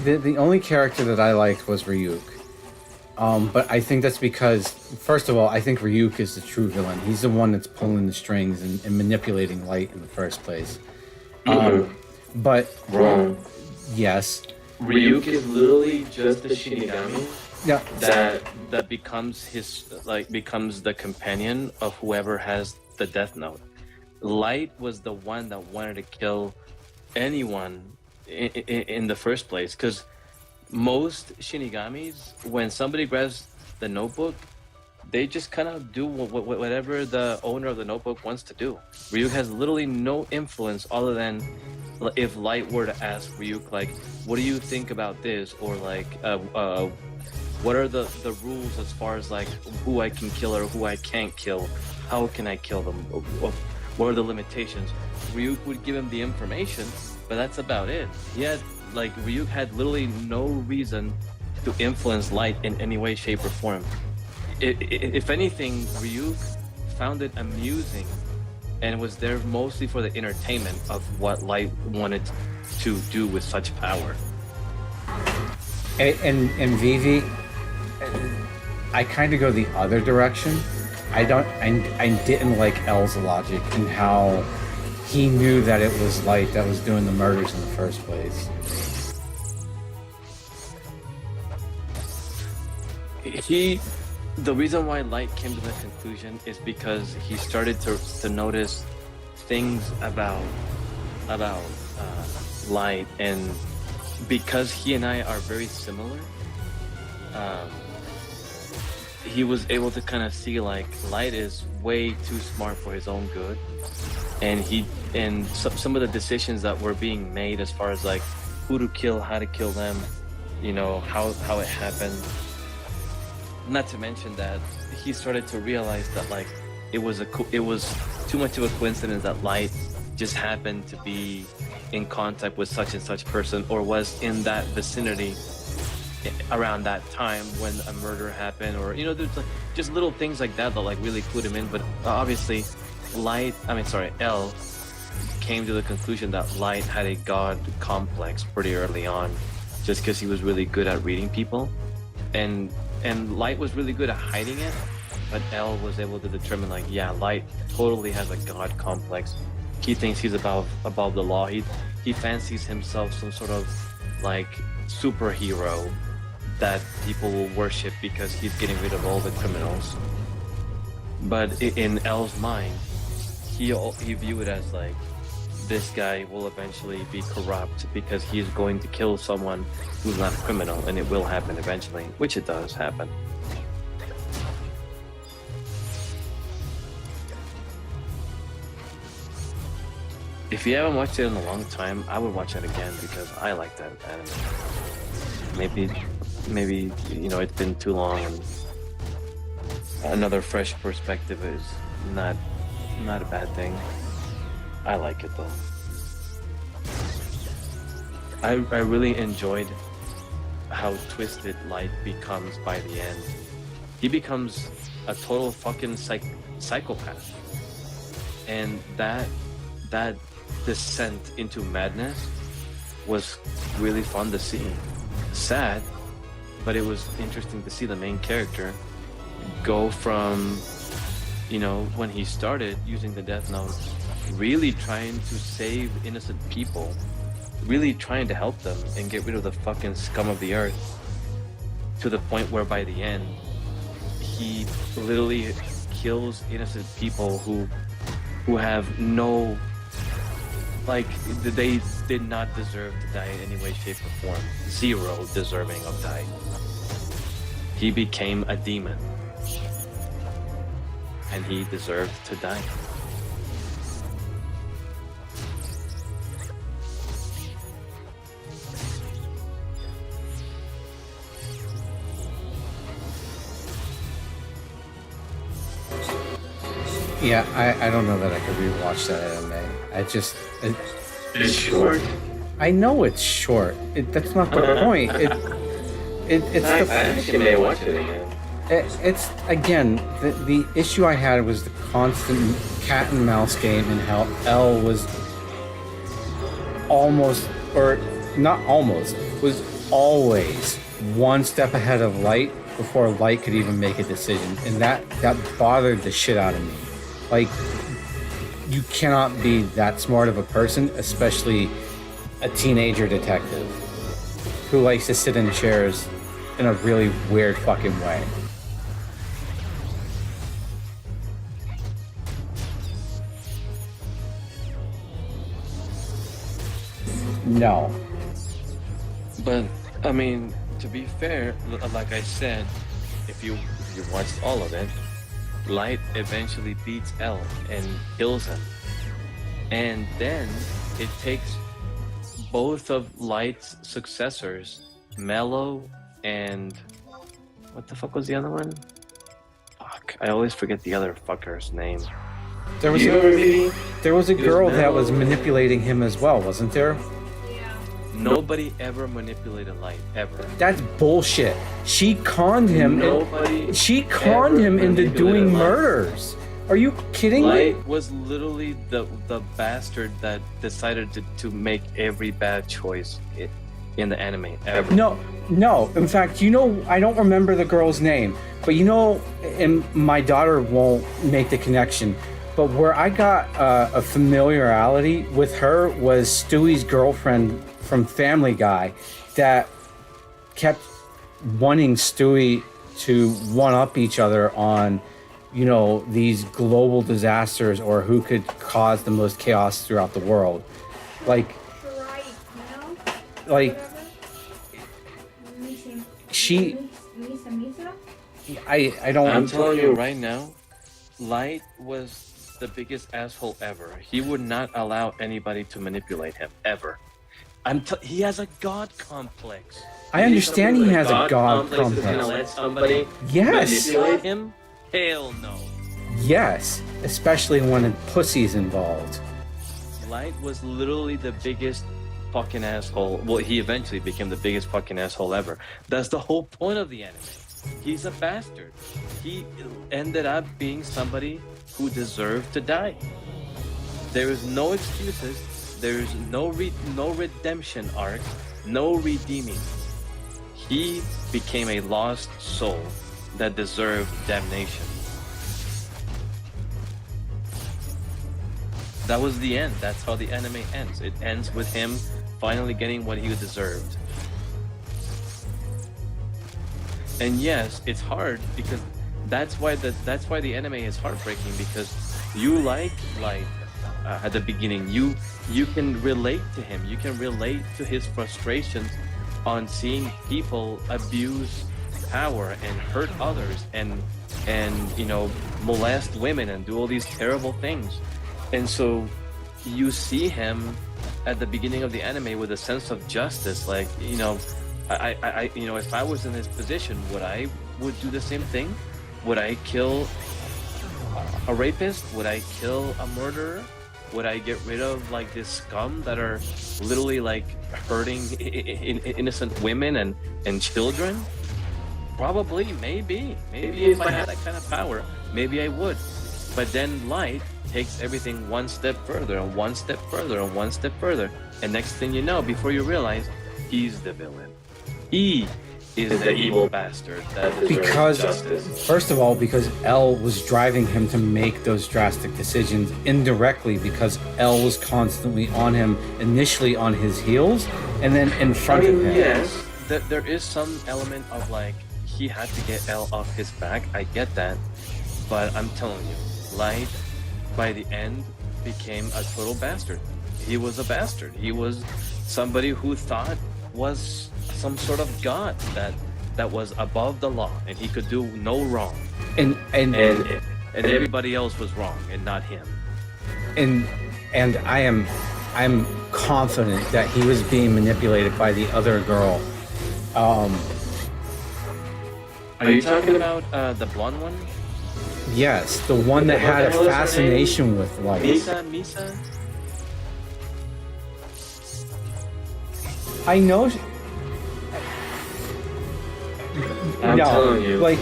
the only character that I liked was Ryuk. But I think that's because, first of all, I think Ryuk is the true villain. He's the one that's pulling the strings and manipulating Light in the first place. But Wrong. yes, Ryuk is literally just a Shinigami yeah, That becomes becomes the companion of whoever has the Death Note. Light was the one that wanted to kill anyone in the first place, because most Shinigamis, when somebody grabs the notebook, they just kind of do whatever the owner of the notebook wants to do. Ryuk has literally no influence other than if Light were to ask Ryuk, like, what do you think about this? Or like, what are the rules as far as like who I can kill or who I can't kill? How can I kill them? What are the limitations? Ryuk would give him the information, but that's about it. Ryuk had literally no reason to influence Light in any way, shape, or form. If anything, Ryuk found it amusing and was there mostly for the entertainment of what Light wanted to do with such power. and Vivi, I kind of go the other direction. I didn't like L's logic and how he knew that it was Light that was doing the murders in the first place. The reason why Light came to the conclusion is because he started to notice things about Light, and because he and I are very similar, he was able to kind of see like Light is way too smart for his own good, and some of the decisions that were being made as far as like who to kill, how to kill them, you know, how it happened. Not to mention that he started to realize that like it was too much of a coincidence that Light just happened to be in contact with such and such person, or was in that vicinity around that time when a murder happened, or you know, there's like just little things like that that like really clued him in. But obviously L came to the conclusion that Light had a god complex pretty early on, just because he was really good at reading people, and Light was really good at hiding it, but L was able to determine like, yeah, Light totally has a god complex. He thinks he's above the law. He fancies himself some sort of like superhero that people will worship because he's getting rid of all the criminals. But in L's mind, he viewed it as like, this guy will eventually be corrupt because he's going to kill someone who's not a criminal, and it will happen eventually, which it does happen. If you haven't watched it in a long time, I would watch it again because I like that anime. Maybe you know, it's been too long, and another fresh perspective is not a bad thing. I like it though. I really enjoyed how twisted Light becomes by the end. He becomes a total fucking psychopath, and that descent into madness was really fun to see. Sad, but it was interesting to see the main character go from, you know, when he started using the Death Note, really trying to save innocent people, really trying to help them and get rid of the fucking scum of the earth, to the point where by the end he literally kills innocent people who have no, like, they did not deserve to die in any way, shape, or form. Zero deserving of dying. He became a demon, and he deserved to die. Yeah, I don't know that I could rewatch that anime. It's short. I know it's short. That's not the point. It's I the actually may watch it again. it's again the issue I had was the constant cat and mouse game, and how L was almost, or not almost, was always one step ahead of Light before Light could even make a decision, and that bothered the shit out of me. Like, you cannot be that smart of a person, especially a teenager detective who likes to sit in chairs in a really weird fucking way. No. But I mean, to be fair, like I said, if you watched all of it, Light eventually beats L and kills him, and then it takes both of Light's successors, Mello and what the fuck was the other one? Fuck, I always forget the other fucker's name. There was a girl that was manipulating him as well, wasn't there? Nobody ever manipulated Light, ever. That's bullshit. She conned him. She conned him into doing murders. Are you kidding me? Light was literally the bastard that decided to make every bad choice in the anime ever. No. In fact, you know, I don't remember the girl's name, but you know, and my daughter won't make the connection. But where I got a familiarity with her was Stewie's girlfriend from Family Guy that kept wanting Stewie to one-up each other on, you know, these global disasters or who could cause the most chaos throughout the world. Like, she... I don't... I'm telling you right now, Light was the biggest asshole ever. He would not allow anybody to manipulate him, ever. He has a god complex. I understand he has a god complex. Is gonna complex. let somebody Yes. manipulate Him? Hell no. Yes. Especially when a pussy's involved. Light was literally the biggest fucking asshole. Well, he eventually became the biggest fucking asshole ever. That's the whole point of the anime. He's a bastard. He ended up being somebody who deserved to die. There is no excuses. There is no redemption arc, no redeeming. He became a lost soul that deserved damnation. That was the end. That's how the anime ends. It ends with him finally getting what he deserved. And yes, it's hard because that's why the anime is heartbreaking, because you like at the beginning, you can relate to him. You can relate to his frustrations on seeing people abuse power and hurt others and you know, molest women and do all these terrible things. And so you see him at the beginning of the anime with a sense of justice, like, you know, I you know, if I was in his position, would do the same thing? Would I kill a rapist? Would I kill a murderer? Would I get rid of like this scum that are literally like hurting innocent women and children? Probably, maybe if I had that kind of power, maybe I would. But then Light takes everything one step further and one step further and one step further, and next thing you know, before you realize, he's the villain. He is the evil bastard that deserves Because, justice. first of all, because L was driving him to make those drastic decisions indirectly, because L was constantly on him, initially on his heels, and then in front of him. Yes, there is some element of like, he had to get L off his back. I get that. But I'm telling you, Light, by the end, became a total bastard. He was a bastard. He was somebody who thought was some sort of god that was above the law and he could do no wrong. And everybody else was wrong and not him. and I'm confident that he was being manipulated by the other girl. Are you talking about the blonde one? Yes, the one that had a fascination with light. Misa? I know. I'm telling you. Like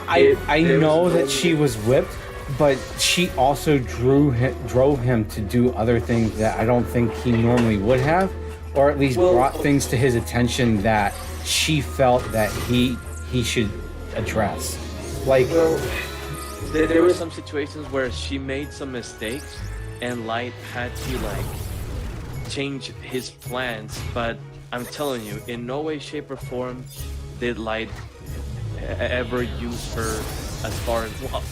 I know that she was whipped, but she also drove him to do other things that I don't think he normally would have, or at least brought things to his attention that she felt that he should address. Like, there were some situations where she made some mistakes and Light had to like change his plans, but I'm telling you, in no way, shape, or form did Light ever use her as far as, well,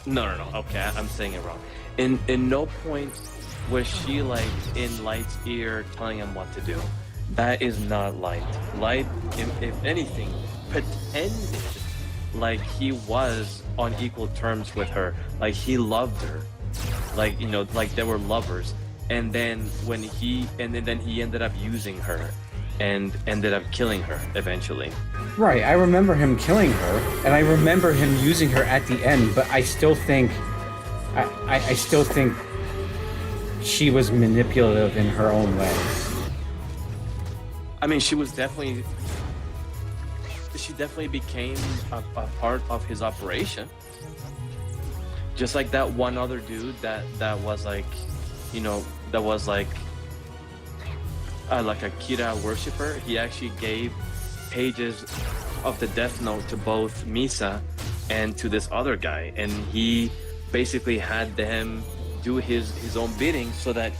no, okay, I'm saying it wrong. In no point was she like in Light's ear telling him what to do. That is not Light. Light, if anything, pretended like he was on equal terms with her, like he loved her, like, you know, like they were lovers. And then he ended up using her and ended up killing her eventually. right, I remember him killing her, and I remember him using her at the end, but I still think I still think she was manipulative in her own way. I mean, she definitely became a part of his operation. Just like that one other dude that was like, you know, that was like a Kira worshiper. He actually gave pages of the Death Note to both Misa and to this other guy, and he basically had them do his own bidding so that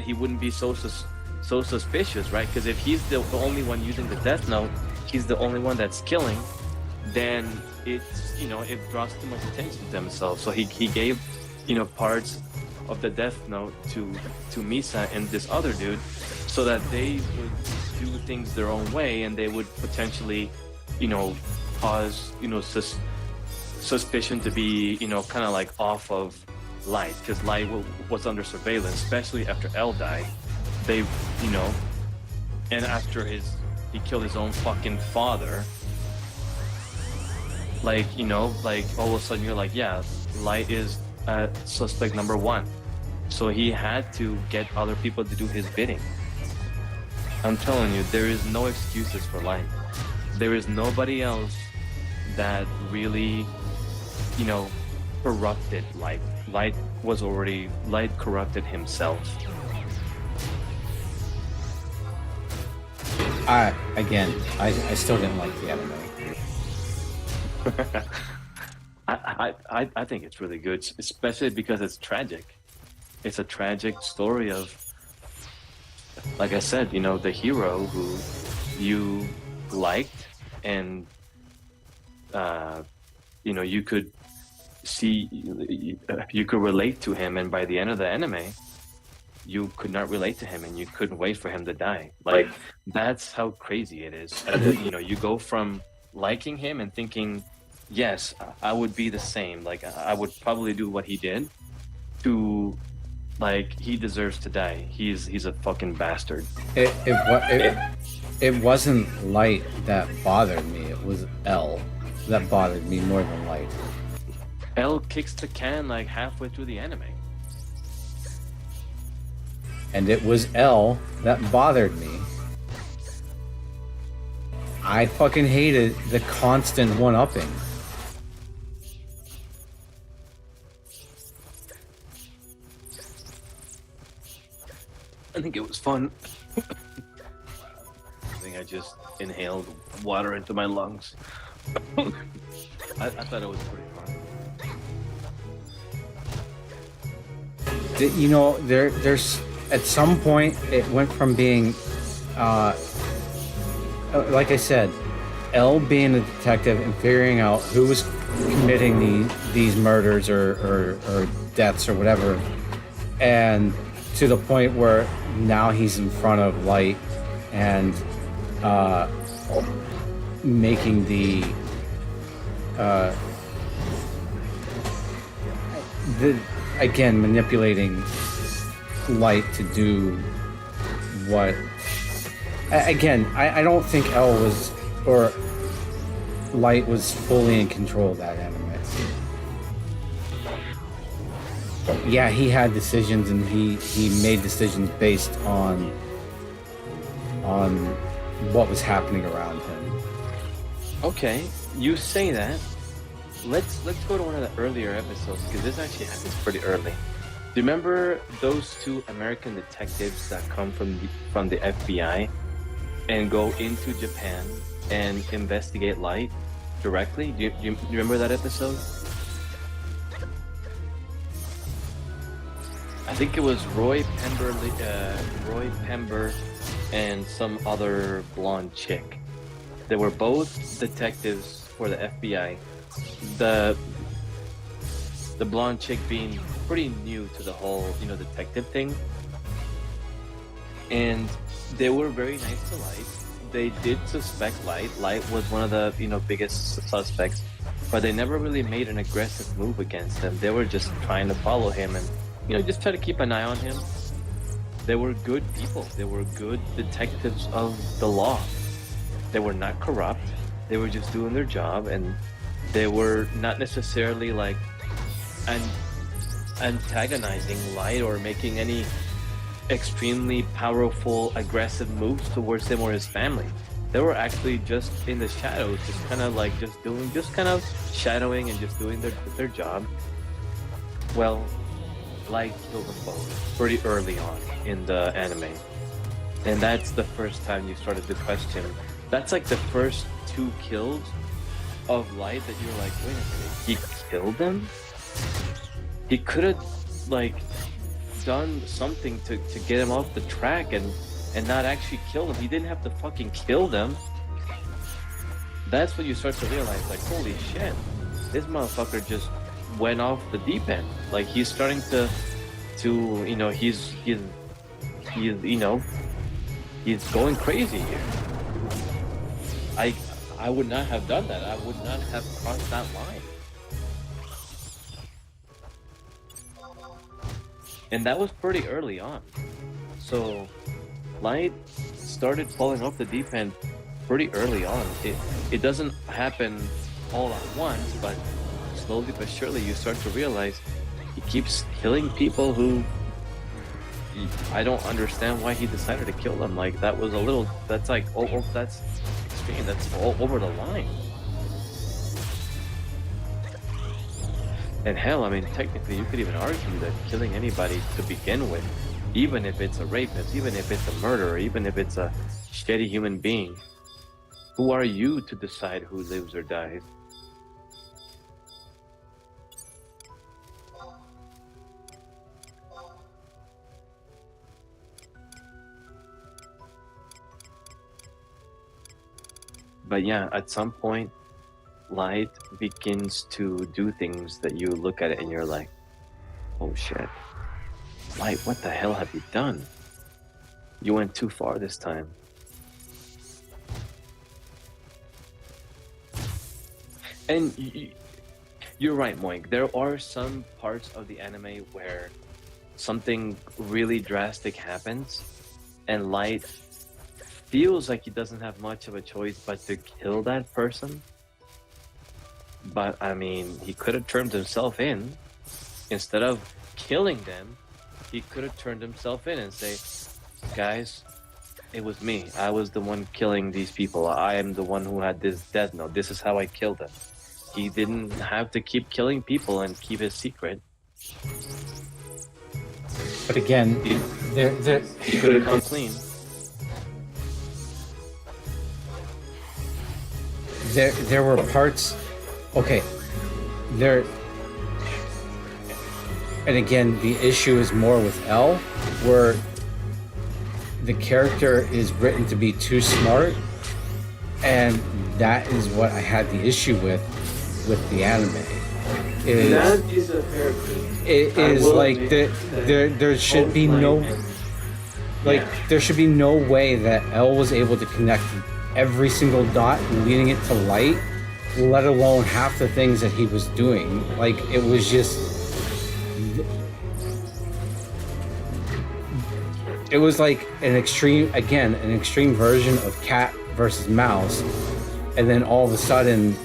he wouldn't be so suspicious, right? Because if he's the only one using the Death Note, he's the only one that's killing, then it's, you know, it draws too much attention to himself. So he gave, you know, parts of the Death Note to Misa and this other dude, so that they would do things their own way, and they would potentially, you know, cause, you know, suspicion to be, you know, kind of like off of Light, because Light was under surveillance, especially after L died. They, you know, and after he killed his own fucking father, like, you know, like all of a sudden you're like, yeah, Light is suspect number one. So he had to get other people to do his bidding. I'm telling you, there is no excuses for Light. There is nobody else that really, you know, corrupted Light. Light corrupted himself. I still didn't like the anime. I think it's really good, especially because it's tragic. It's a tragic story of, like I said, you know, the hero who you liked, and you know, you could see, you could relate to him, and by the end of the anime, you could not relate to him, and you couldn't wait for him to die. Like, that's how crazy it is. You know, you go from liking him and thinking, yes, I would be the same, like I would probably do what he did, to like, he deserves to die. He's a fucking bastard. It wasn't Light that bothered me. It was L that bothered me more than Light. L kicks the can like halfway through the anime. And it was L that bothered me. I fucking hated the constant one-upping. I think it was fun. I think I just inhaled water into my lungs. I thought it was pretty fun. You know, there's at some point it went from being, like I said, L being a detective and figuring out who was committing these murders or deaths or whatever, and to the point where now he's in front of Light and making the again, manipulating Light to do what. Again, I don't think L was, or Light was fully in control of that anime. Yeah, he had decisions, and he made decisions based on what was happening around him. Okay, you say that. Let's go to one of the earlier episodes, because this actually happens pretty early. Do you remember those two American detectives that come from the FBI and go into Japan and investigate Light directly? Do you remember that episode? I think it was Roy Pember and some other blonde chick. They were both detectives for the FBI. The blonde chick being pretty new to the whole, you know, detective thing. And they were very nice to Light. They did suspect Light. Light was one of the, you know, biggest suspects, but they never really made an aggressive move against him. They were just trying to follow him and, you know, just try to keep an eye on him. They were good people. They were good detectives of the law. They were not corrupt. They were just doing their job, and they were not necessarily like antagonizing Light or making any extremely powerful, aggressive moves towards him or his family. They were actually just in the shadows, just kind of shadowing and just doing their job. Well, Light killed them both pretty early on in the anime, and that's the first time you started to question. That's like the first two kills of Light that you're like, wait a minute, he killed them? He could have like done something to get him off the track and not actually kill them. He didn't have to fucking kill them. That's when you start to realize, like, holy shit, this motherfucker just went off the deep end. Like, he's starting to you know, he's you know, he's going crazy here. I would not have done that. I would not have crossed that line. And that was pretty early on. So Light started falling off the deep end pretty early on. It doesn't happen all at once, but slowly but surely you start to realize he keeps killing people who I don't understand why he decided to kill them. Like, that was a little, that's like, oh, that's extreme, that's all over the line. And hell, I mean, technically you could even argue that killing anybody to begin with, even if it's a rapist, even if it's a murderer, even if it's a shitty human being, who are you to decide who lives or dies? But yeah, at some point, Light begins to do things that you look at it and you're like, oh shit. Light, what the hell have you done? You went too far this time. And you're right, Moink. There are some parts of the anime where something really drastic happens and Light feels like he doesn't have much of a choice but to kill that person. But I mean, he could have turned himself in. Instead of killing them, he could have turned himself in and say, guys, it was me. I was the one killing these people. I am the one who had this death note. This is how I killed them. He didn't have to keep killing people and keep his secret. But again, he could have come clean. There were parts, okay, there, and again, the issue is more with L, where the character is written to be too smart, and that is what I had the issue with the anime. That is a fair critique. It is like there should be no, like, there should be no way that L was able to connect every single dot leading it to Light, let alone half the things that he was doing. Like, it was just, it was like an extreme version of cat versus mouse, and then all of a sudden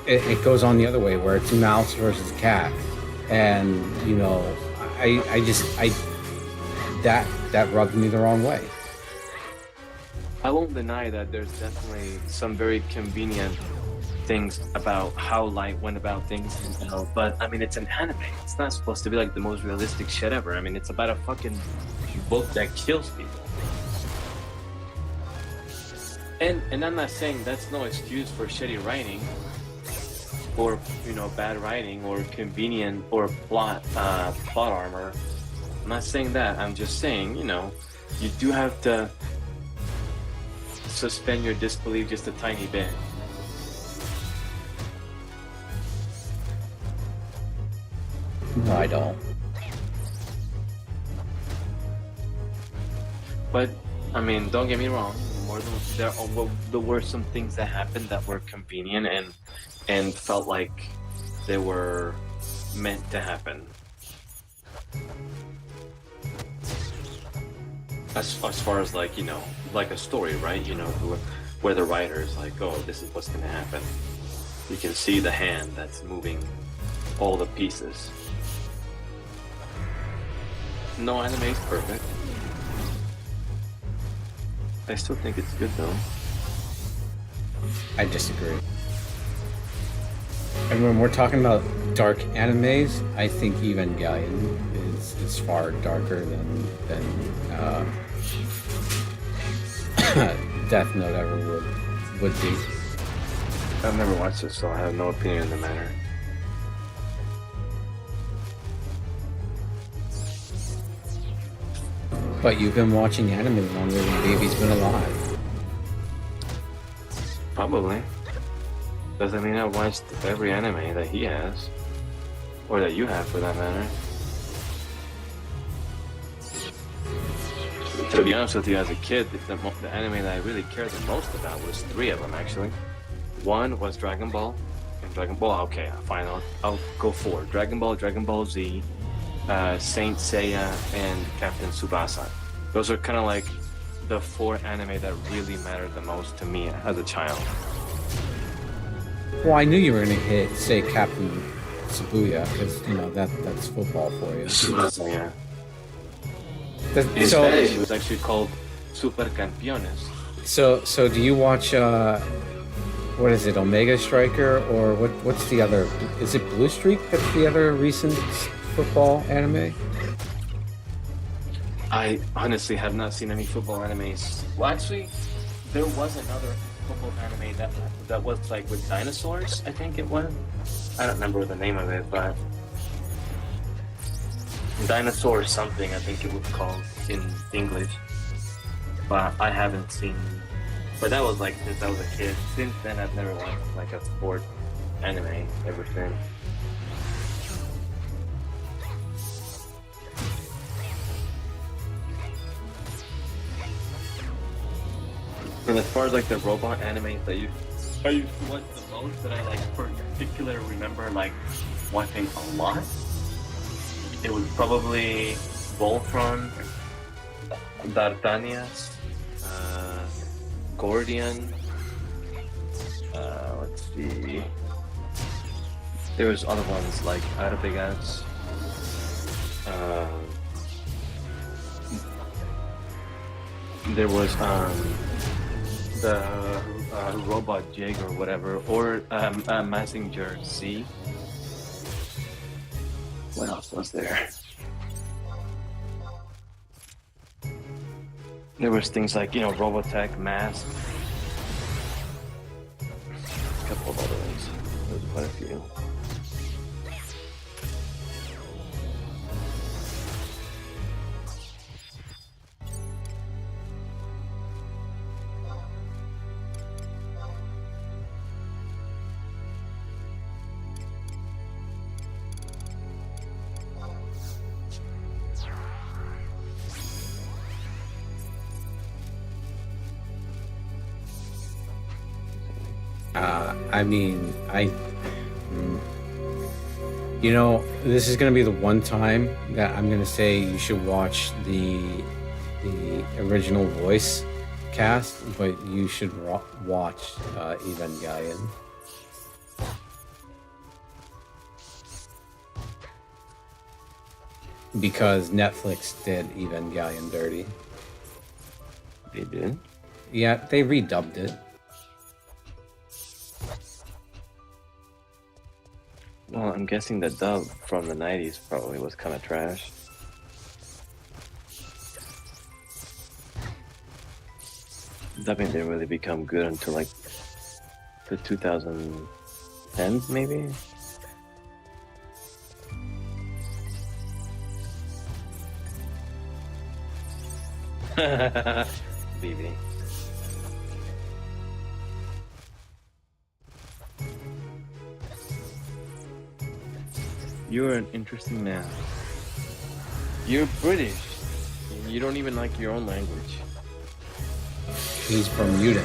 it goes on the other way where it's mouse versus cat. And you know, that rubbed me the wrong way. I won't deny that there's definitely some very convenient things about how Light went about things in L, but I mean, it's an anime. It's not supposed to be like the most realistic shit ever. I mean, it's about a fucking book that kills people. And I'm not saying that's no excuse for shitty writing, or, you know, bad writing, or convenient, or plot armor. I'm not saying that. I'm just saying, you know, you do have to suspend your disbelief just a tiny bit. No, I don't. But I mean, don't get me wrong. There were some things that happened that were convenient and felt like they were meant to happen. As far as, like, you know, like a story, right? You know, where the writer's like, oh, this is what's gonna happen. You can see the hand that's moving all the pieces. No anime is perfect. I still think it's good though. I disagree. And when we're talking about dark animes, I think Evangelion is far darker than Death Note ever would be. I've never watched it, so I have no opinion in the matter. But you've been watching anime longer than Baby's been alive. Probably. Doesn't mean I watched every anime that he has. Or that you have, for that matter. To be honest with you, as a kid, the anime that I really cared the most about was 3 of them, actually. One was Dragon Ball. And Dragon Ball, okay, fine, I'll go 4. Dragon Ball Z, Saint Seiya, and Captain Tsubasa. Those are kind of like the 4 anime that really mattered the most to me as a child. Well, I knew you were going to say Captain Shibuya, because, you know, that's football for you. Tsubasa, yeah. In So, Spanish, it was actually called Super Campeones. so do you watch, what is it, Omega Striker, or what's the other, is it Blue Streak that's the other recent football anime? I honestly have not seen any football animes. Well, actually, there was another football anime that was like with dinosaurs, I think it was. I don't remember the name of it, but Dinosaur something, I think it was called in English. But I haven't seen. But that was like since I was a kid. Since then, I've never watched like a sport anime ever since. And as far as like the robot animes that I used to watch the most, that I like particularly remember like watching a lot, it was probably Voltron, D'Artagnan, Gordian. Let's see. There was other ones like Artigas. There was the robot jig or whatever, or Messenger Z. What else was there? There was things like, you know, Robotech, Mask. A couple of other ones. There was quite a few. I mean, you know, this is going to be the one time that I'm going to say you should watch the original voice cast, but you should watch Evangelion. Because Netflix did Evangelion dirty. They did? Yeah, they redubbed it. Well, I'm guessing the dub from the 90s probably was kind of trash. Dubbing didn't really become good until like the 2010s, maybe? BB. You're an interesting man. You're British. And you don't even like your own language. He's Bermudan.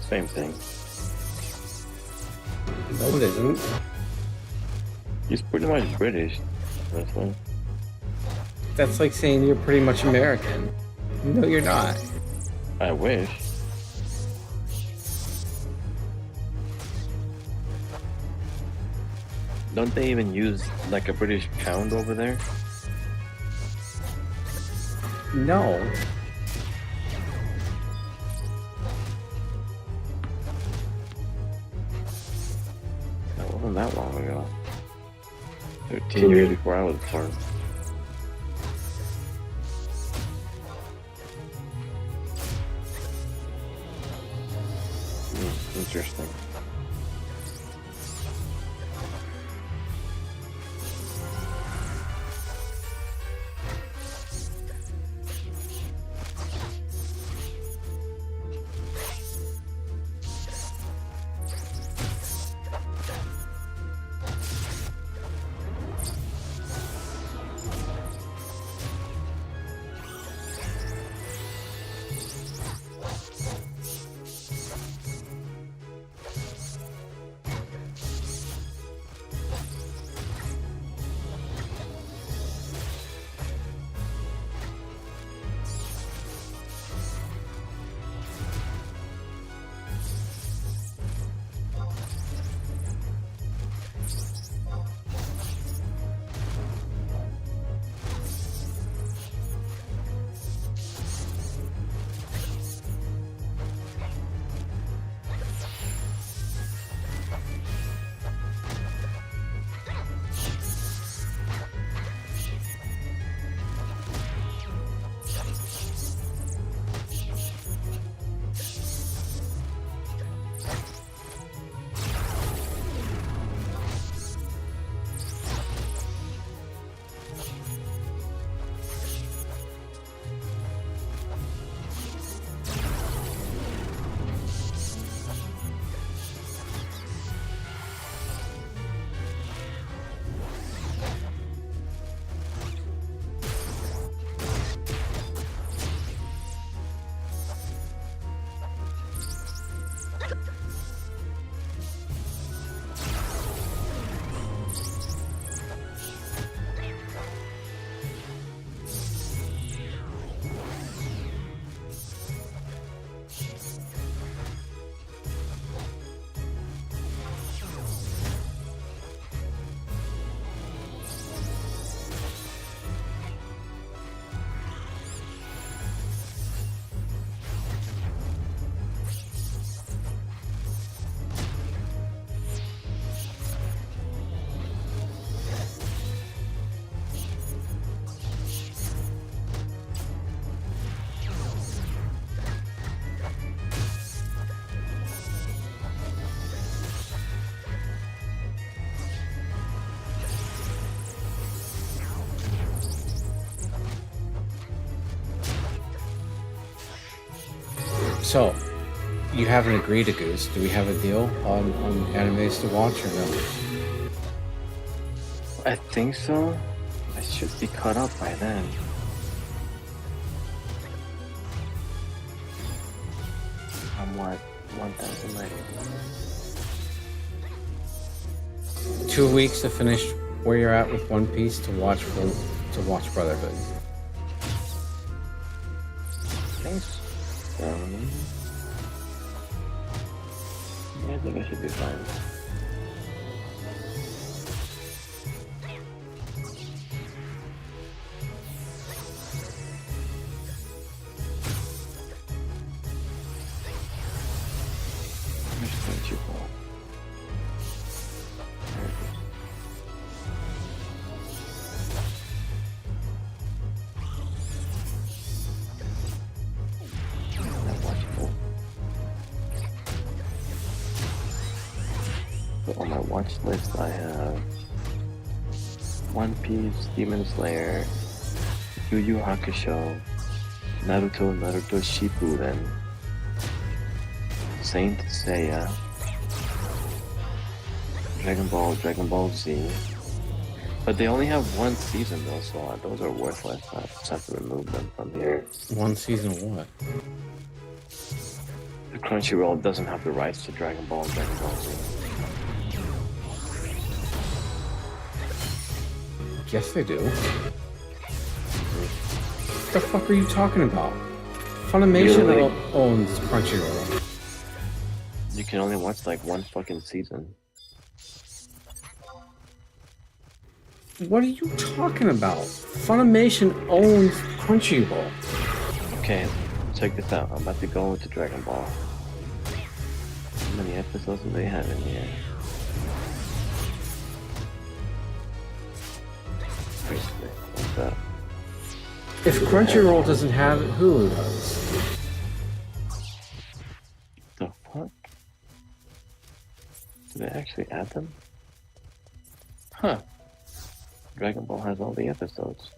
Same thing. No, it isn't. He's pretty much British. That's why. That's like saying you're pretty much American. No, you're not. I wish. Don't they even use like a British pound over there? No. That wasn't that long ago. 13 years before I was born. Interesting. So, you haven't agreed to Goose. Do we have a deal on animes to watch or no? I think so. I should be caught up by then. I'm what? 1,000 later. 2 weeks to finish where you're at with One Piece to watch Brotherhood. Thanks. Yeah, I think I should be fine. Where's Crunchyroll? There it is. Not watchable. So on my watch list, I have One Piece, Demon Slayer, Yu Yu Hakusho, Naruto Shippuden, Saint Seiya, Dragon Ball Z. But they only have one season though, so those are worthless. I just have to remove them from here. One season of what? The Crunchyroll doesn't have the rights to Dragon Ball and Dragon Ball Z. Yes, they do. What the fuck are you talking about? Funimation Really? owns Crunchyroll. You can only watch like one fucking season. What are you talking about? Funimation owns Crunchyroll. Okay, check this out. I'm about to go into Dragon Ball. How many episodes do they have in here? Basically, what's that? If Crunchyroll doesn't have it, Hulu does. The fuck? Did they actually add them? Huh. Dragon Ball has all the episodes.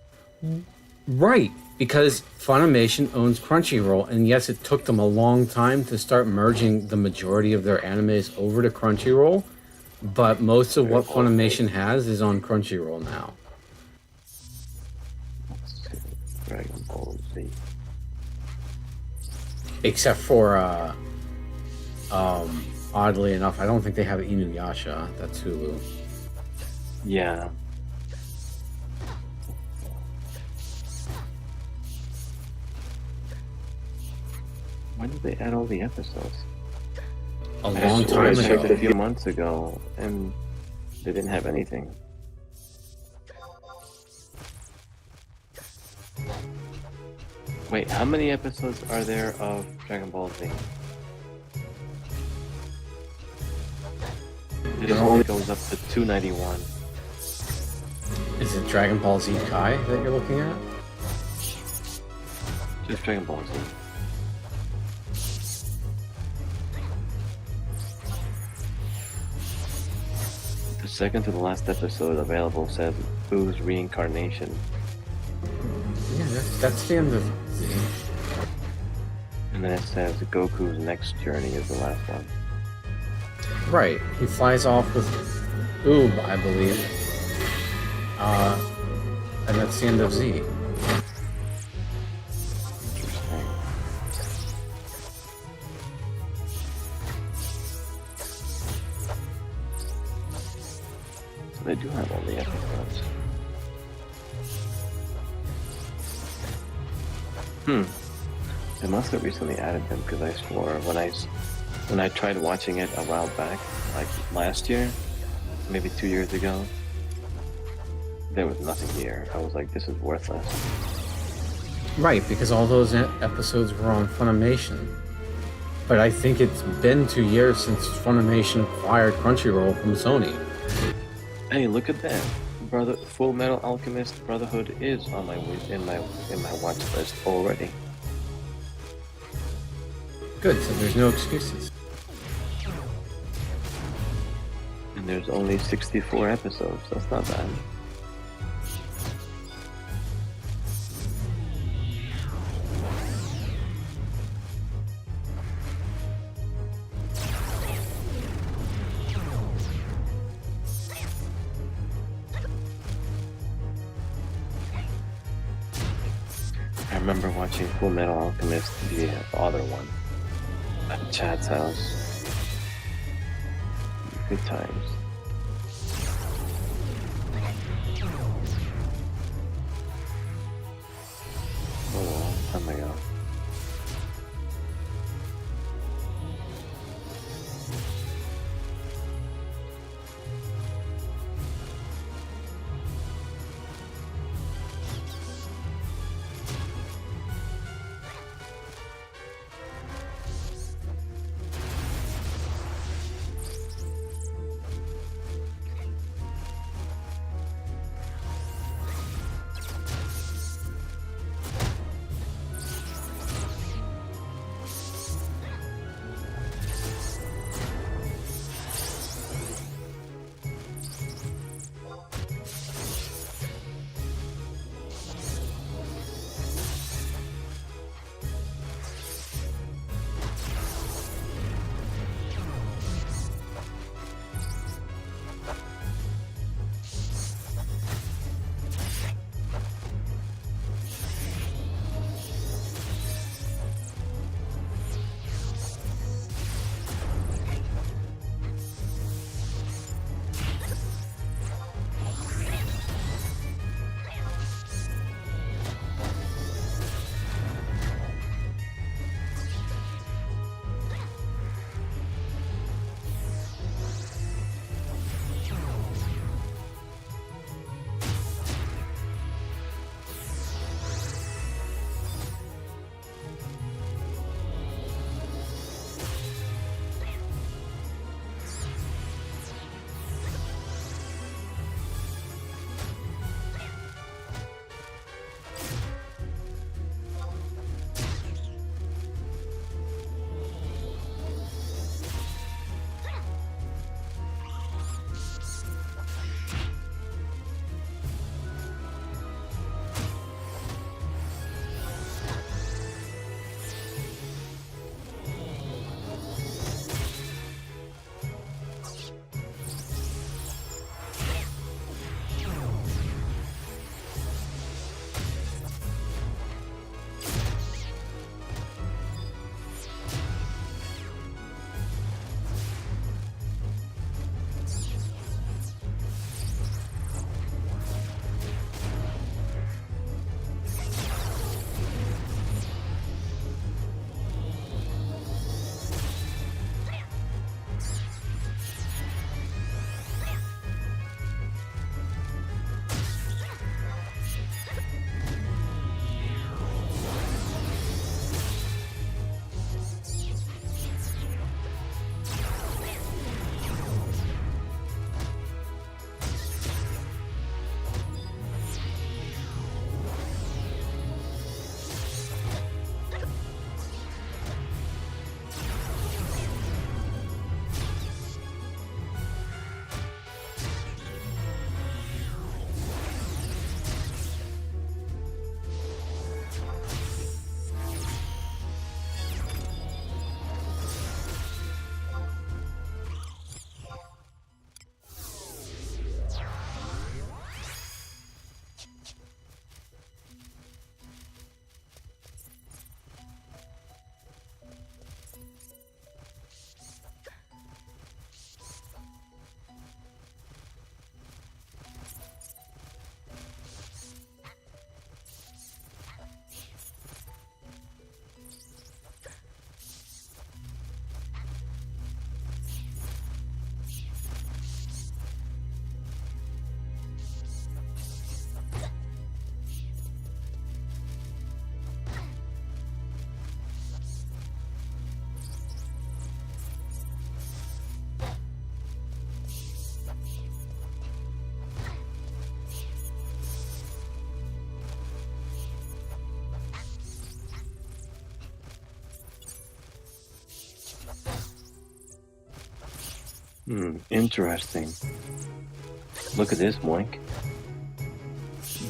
Right, because Funimation owns Crunchyroll, and yes, it took them a long time to start merging the majority of their animes over to Crunchyroll, but most of what Funimation has is on Crunchyroll now. Let's see. Dragon Ball Z. Except for, oddly enough, I don't think they have Inuyasha. That's Hulu. Yeah. When did they add all the episodes? A long time I checked a ago. few months ago, and they didn't have anything. Wait, how many episodes are there of Dragon Ball Z? It only goes up to 291. Is it Dragon Ball Z Kai that you're looking at? Just Dragon Ball Z. The second to the last episode available said Boo's reincarnation. Yeah, that's the end of Z. And then it says Goku's next journey is the last one. Right, he flies off with Oob, I believe. And that's the end of Z. Interesting. So they do have all the episodes. They must have recently added them because I swore when I tried watching it a while back, like last year, maybe 2 years ago, there was nothing here. I was like, this is worthless. Right, because all those episodes were on Funimation. But I think it's been 2 years since Funimation acquired Crunchyroll from Sony. Hey, look at that! Full Metal Alchemist Brotherhood is on my in my watch list already. Good, so there's no excuses. And there's only 64 episodes. That's not bad. remember watching Full Metal Alchemist, the other one, at Chad's house. Good times. Oh, a long time ago. Interesting. Look at this, Moink.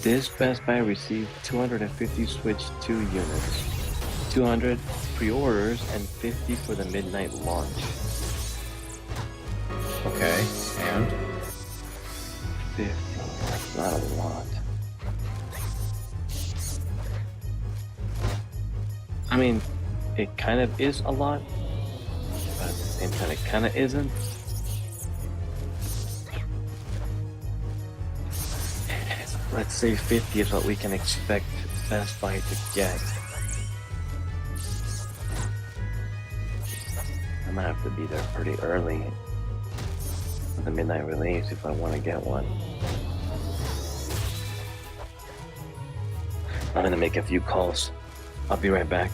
This Best Buy received 250 Switch 2 units, 200 pre-orders, and 50 for the midnight launch. Okay, and? 50, that's not a lot. I mean, it kind of is a lot, but at the same time, it kind of isn't. Let's say 50 is what we can expect Best Buy to get. I might have to be there pretty early for the midnight release if I want to get one. I'm gonna make a few calls. I'll be right back.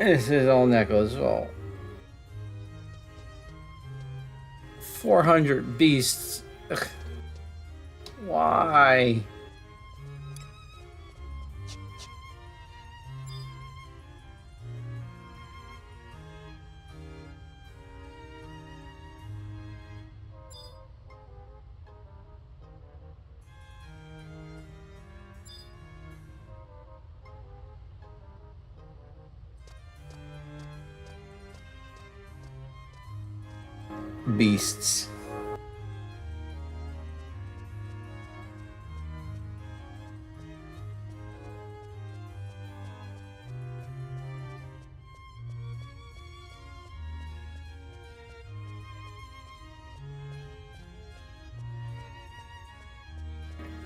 This is all Neko's fault. 400 beasts. Ugh. Why? Beasts.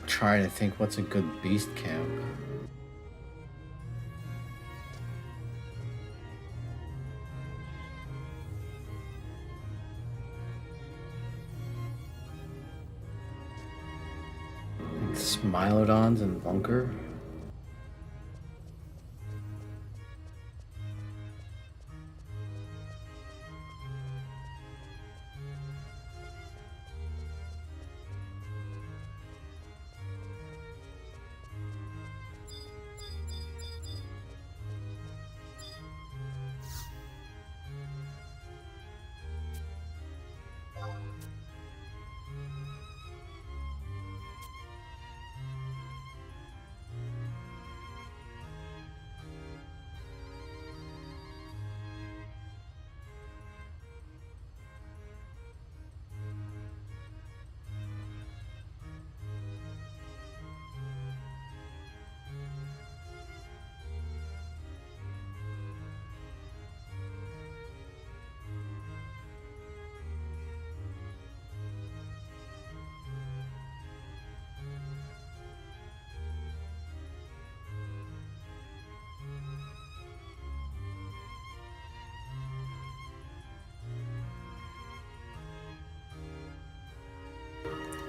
Trying to think what's a good beast camp. Smilodons and Bunker.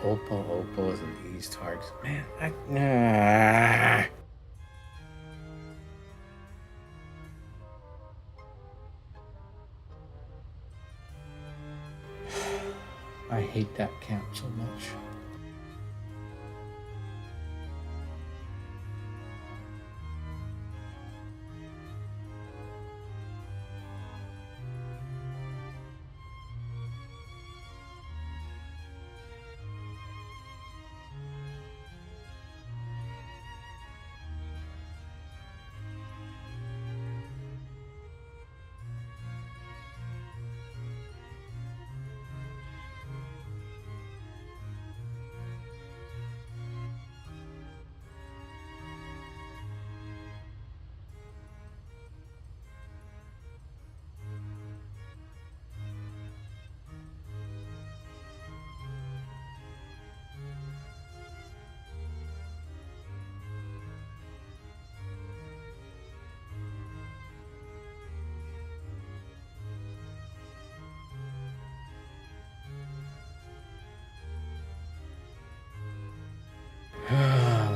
Opals and these targets. Man, I hate that camp so much.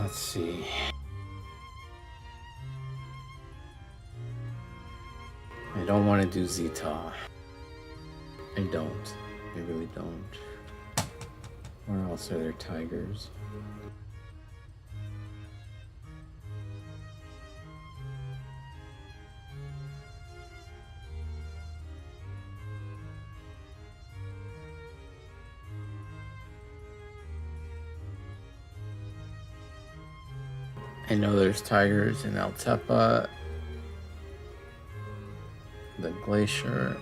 Let's see. I don't want to do Zeta. I don't. I really don't. Where else are there tigers? I know there's tigers in El Tepa, the glacier.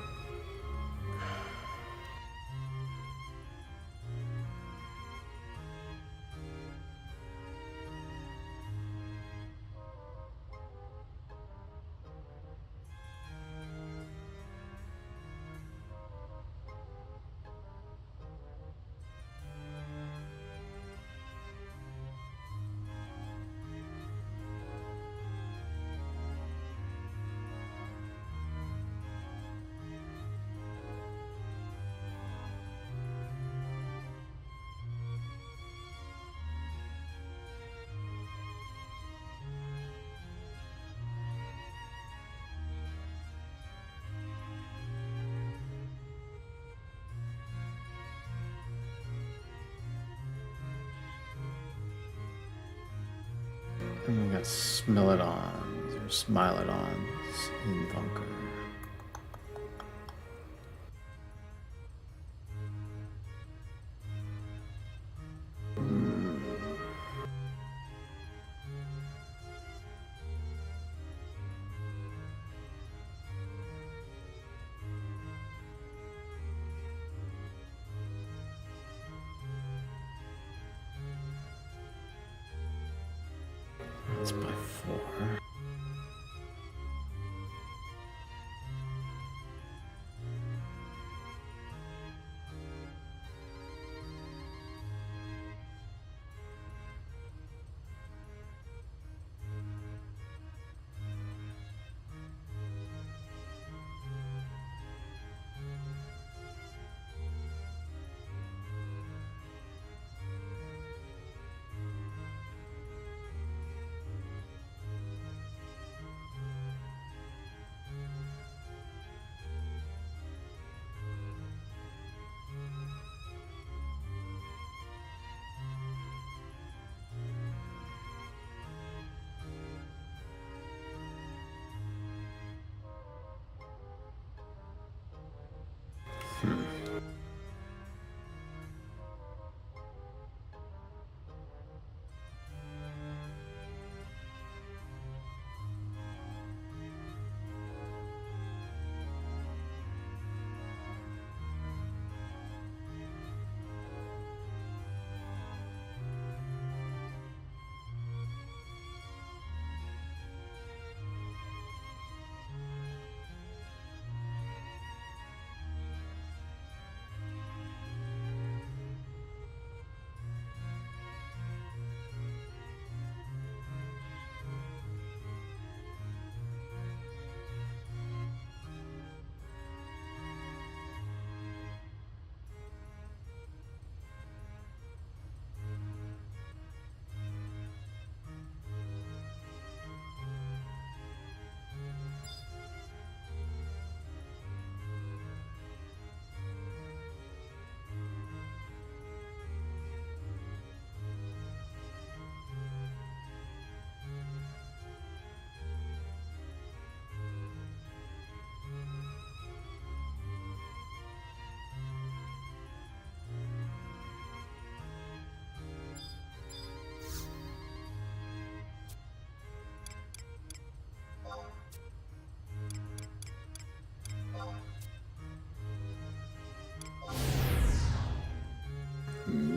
And we got Smilodons or Smilodons in Bunker. That's by 4.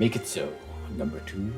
Make it so. Number 2.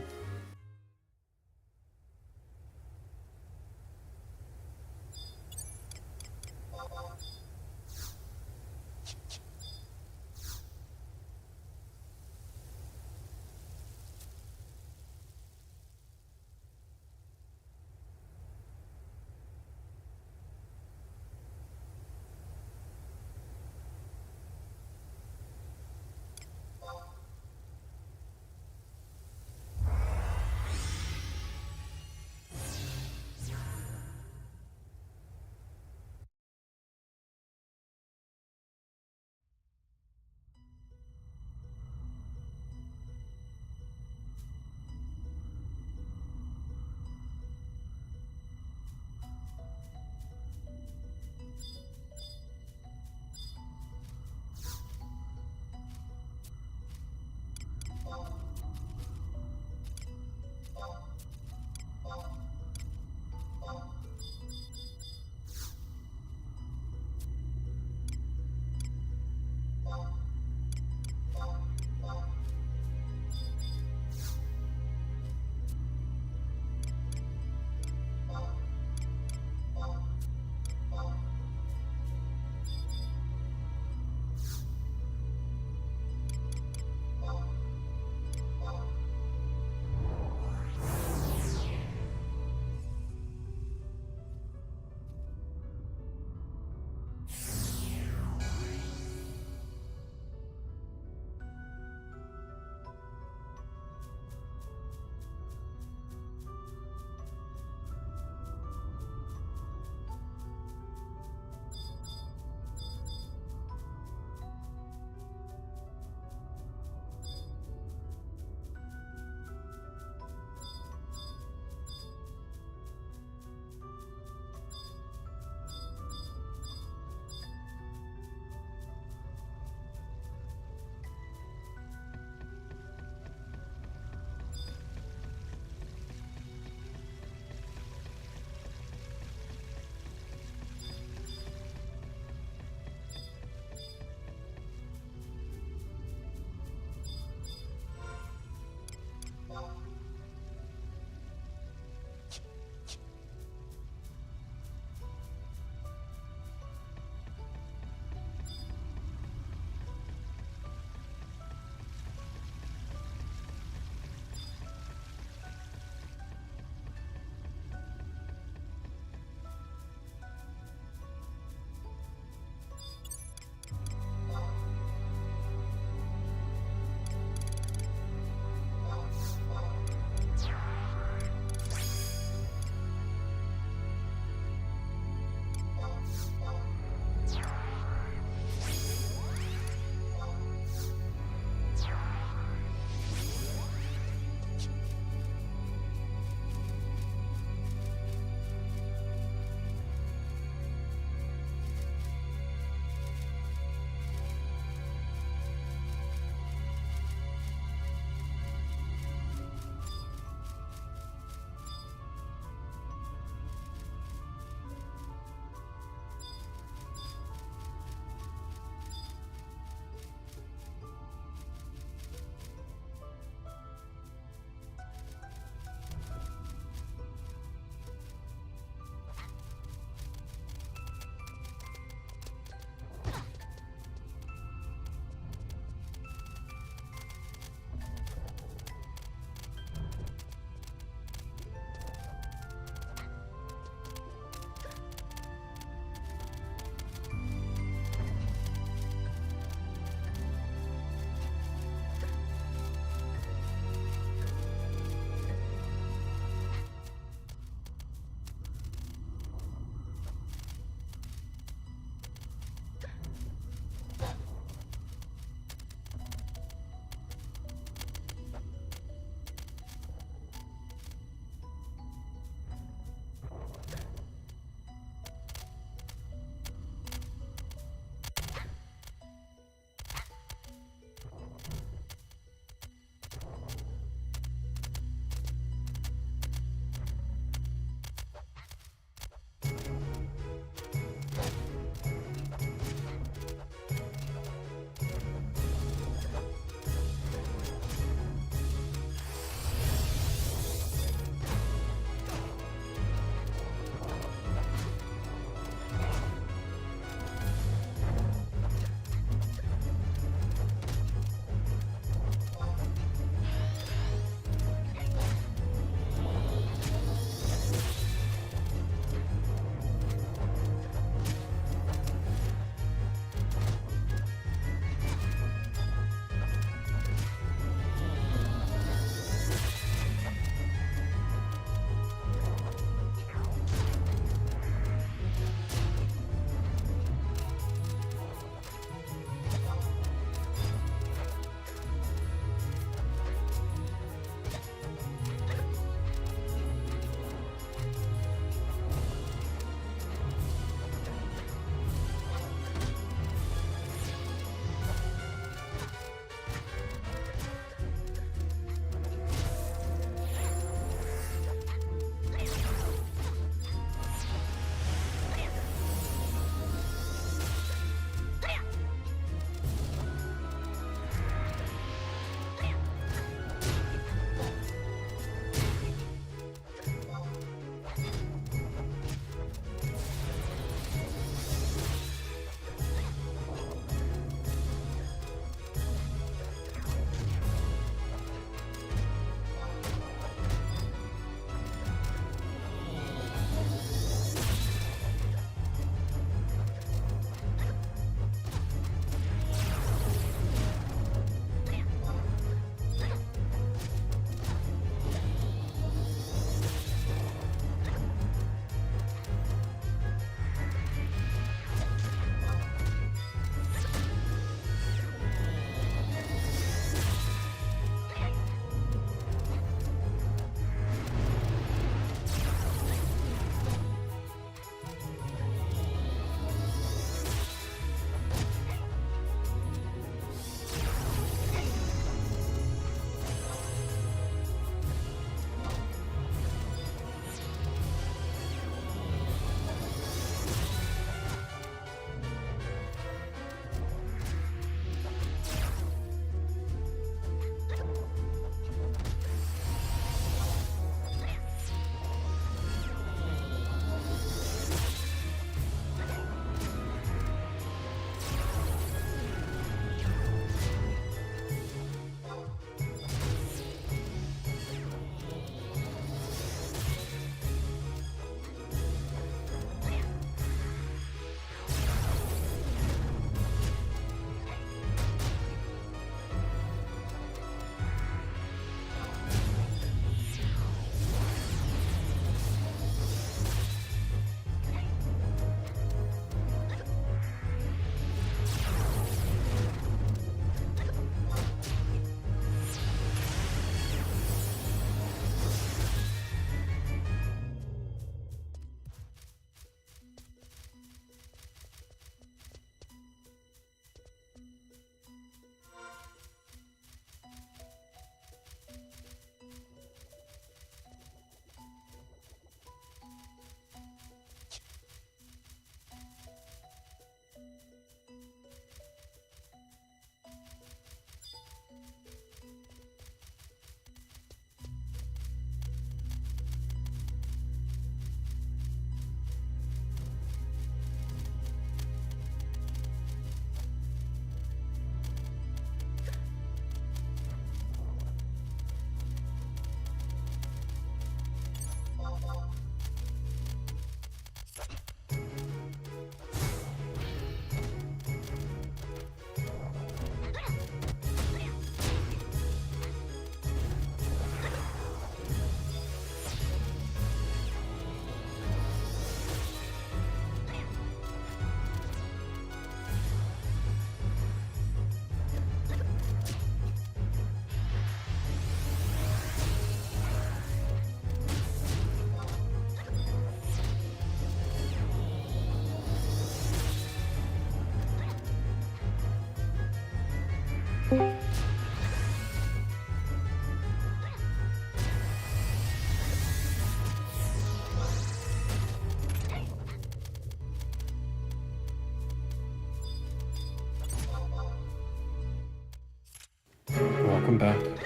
Welcome back.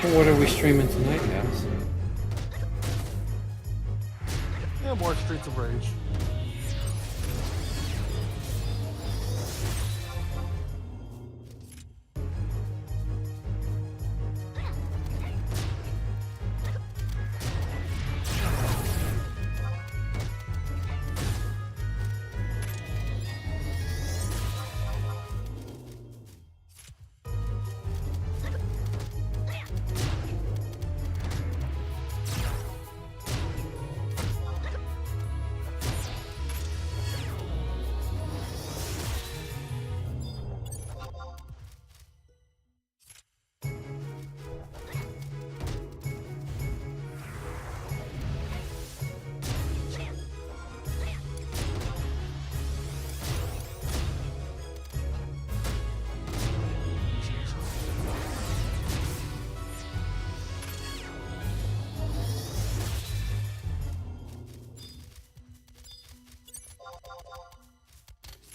So what are we streaming tonight, guys? Yeah, more Streets of Rage.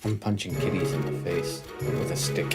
I'm punching kitties in the face with a stick.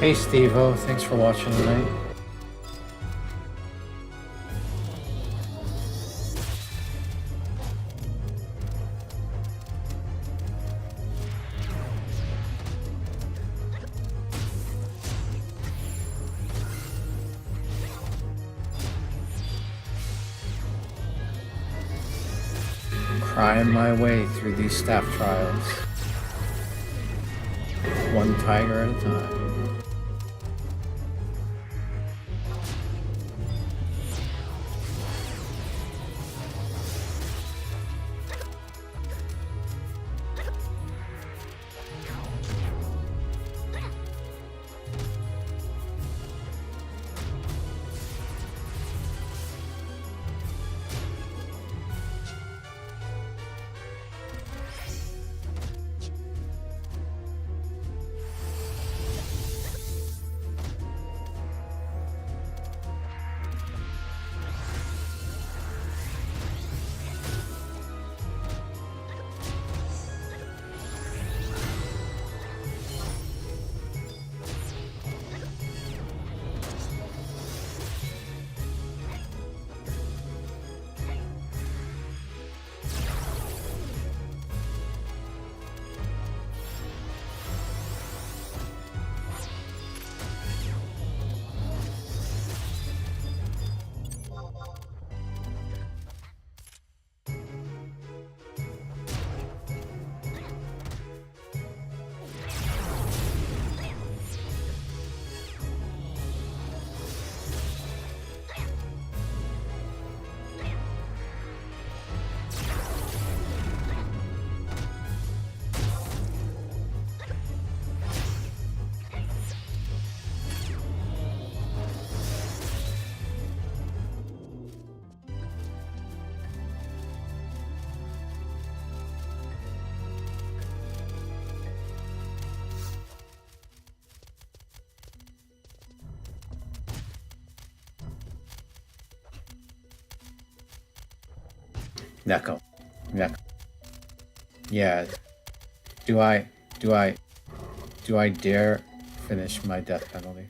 Hey Steve-O, thanks for watching tonight. Crying my way through these staff trials. One tiger at a time. Neko. Neko. Yeah. Do I dare finish my death penalty?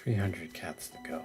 300 cats to go.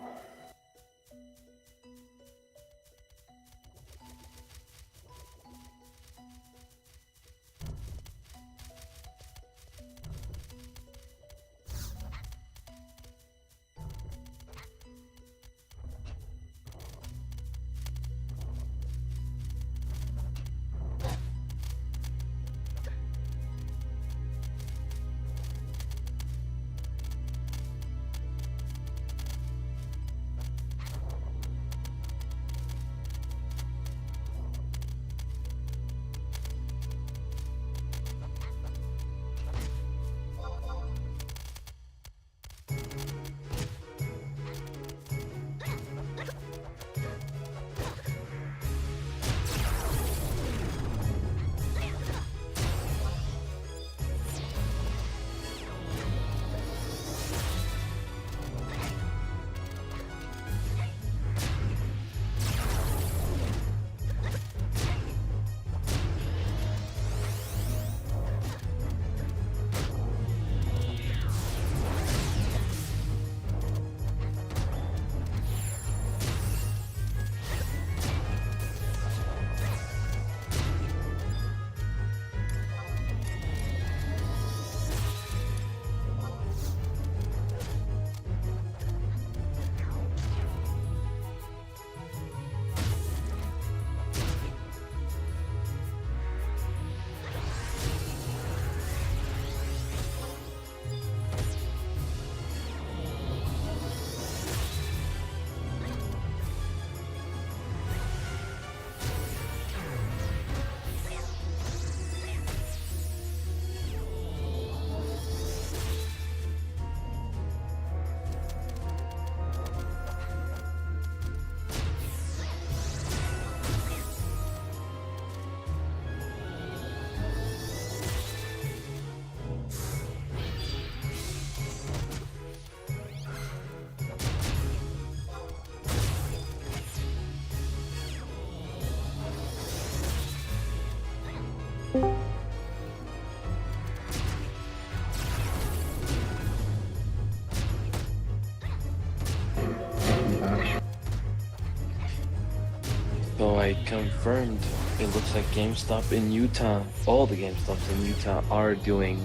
So I confirmed it looks like GameStop in Utah, all the GameStops in Utah are doing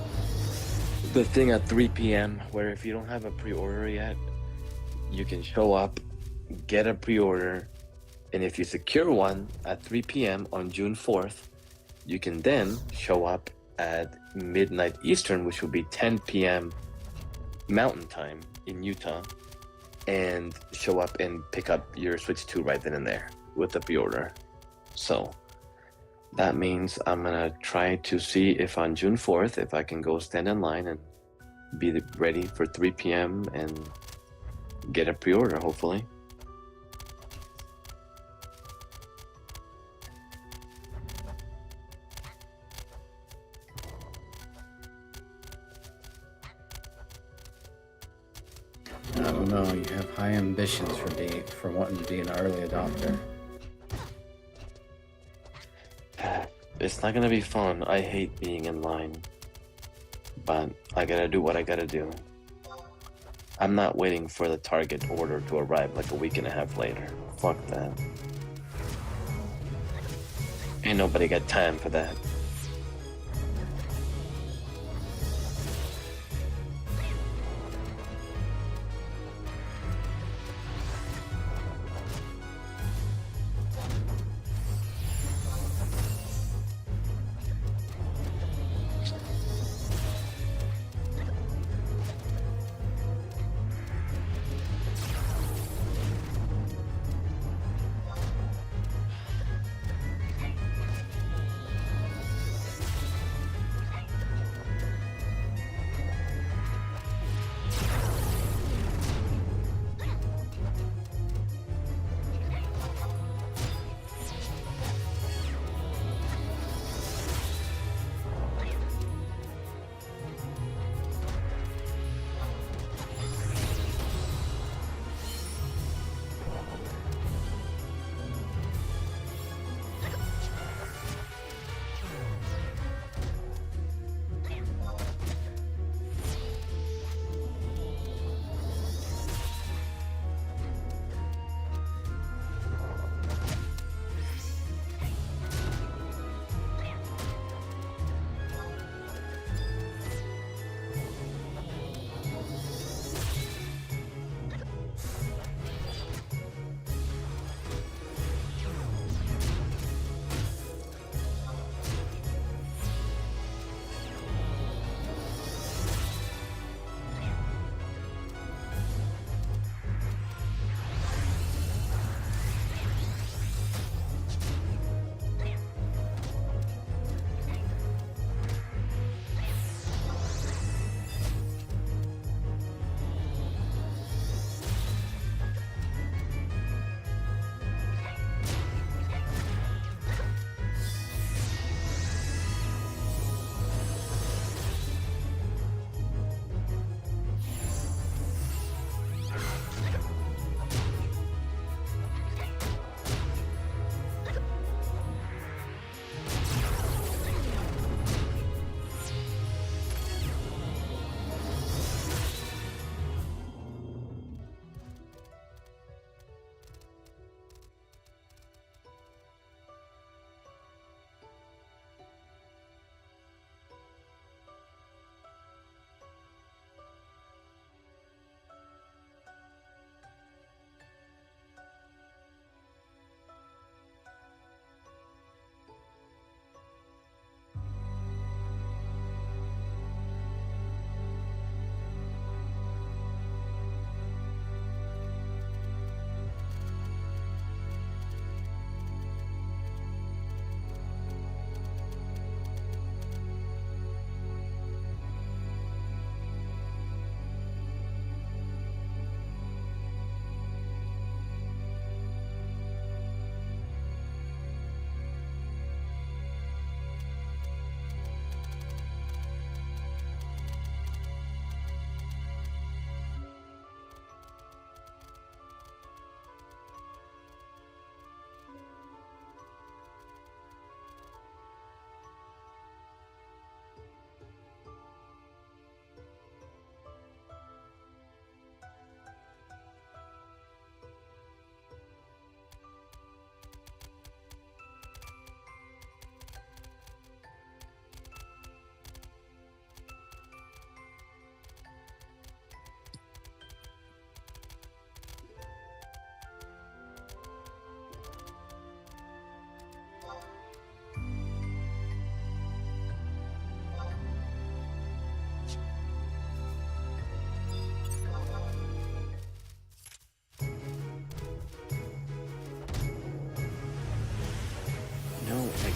the thing at 3 p.m. where if you don't have a pre-order yet, you can show up, get a pre-order, and if you secure one at 3 p.m. on June 4th, you can then show up at midnight Eastern, which will be 10 p.m. Mountain Time in Utah, and show up and pick up your Switch 2 right then and there with the pre-order. So that means I'm gonna try to see if on June 4th, if I can go stand in line and be ready for 3 p.m. and get a pre-order, hopefully. I don't know, you have high ambitions for wanting to be an early adopter. It's not gonna be fun. I hate being in line, but I gotta do what I gotta do. I'm not waiting for the Target order to arrive like a week and a half later. Fuck that. Ain't nobody got time for that.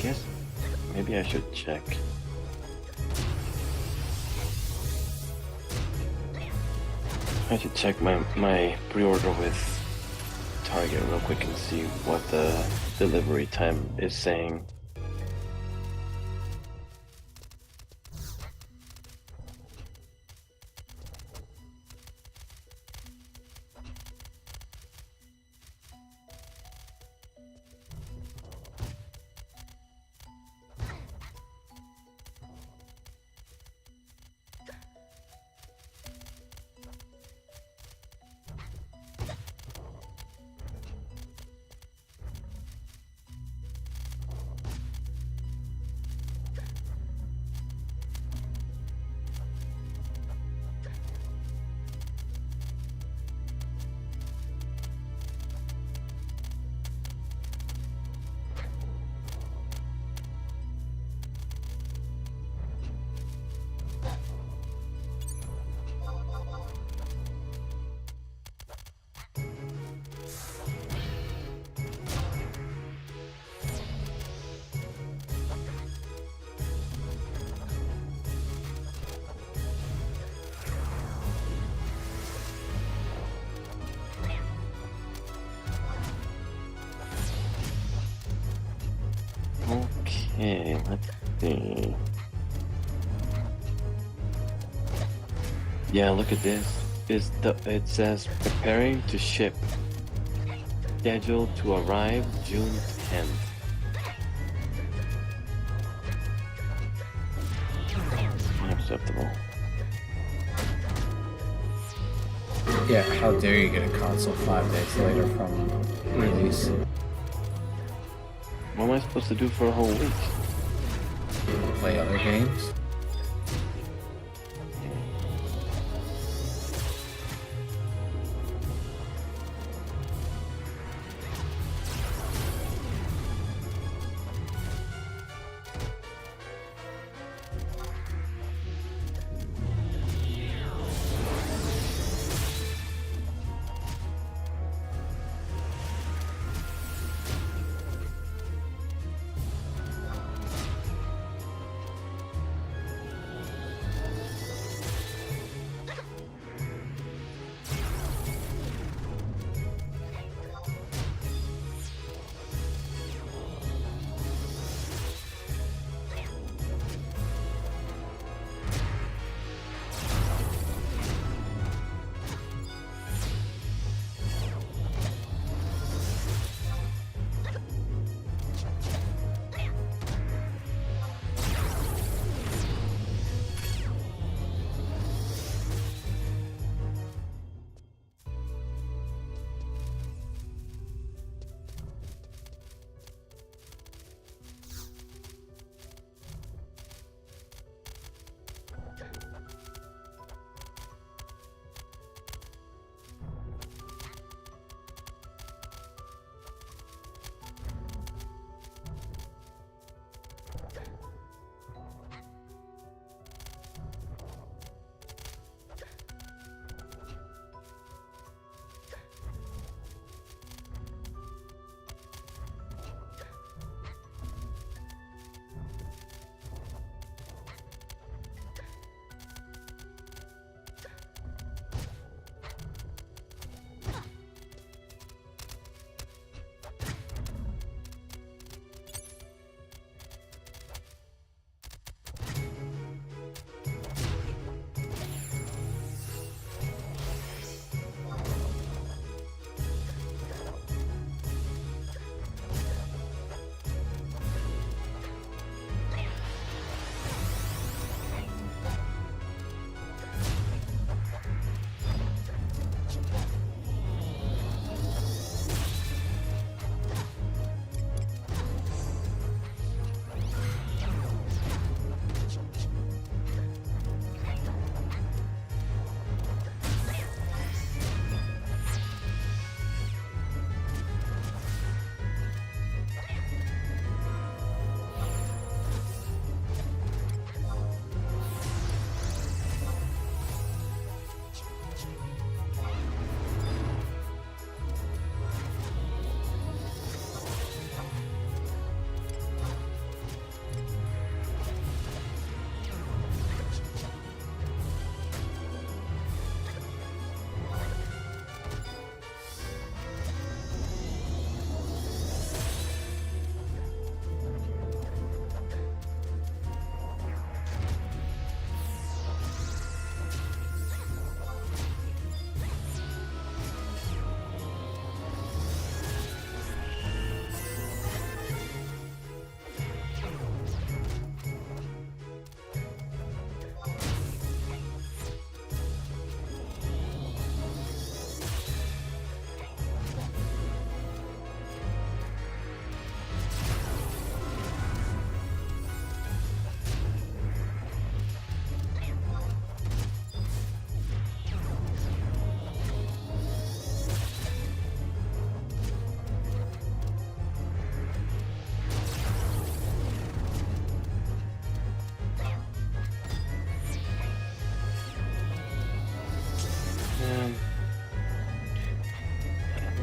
guess maybe I should check. I should check my pre-order with Target real quick and see what the delivery time is saying. Okay, let's see. Yeah, look at this. It says preparing to ship. Scheduled to arrive June 10th. Unacceptable. Yeah, how dare you get a console 5 days later from release? What am I supposed to do for a whole week? Play other games?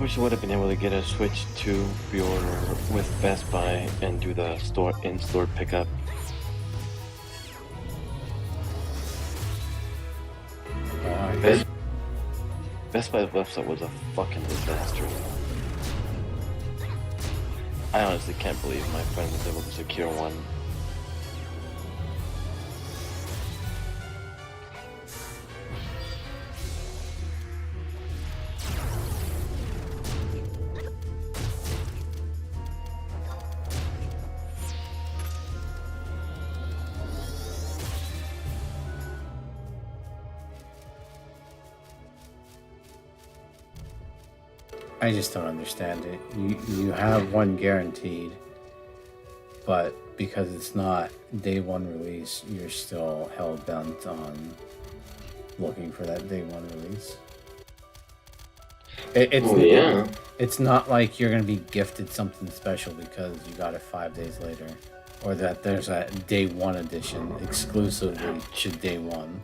wish I would have been able to get a Switch 2 pre-order with Best Buy and do the in-store pickup. Best Buy's website was a fucking disaster. I honestly can't believe my friend was able to secure one. I just don't understand it. You have one guaranteed, but because it's not day one release, you're still hell bent on looking for that day one release. It's not like you're gonna be gifted something special because you got it 5 days later, or that there's a day one edition exclusively to day one.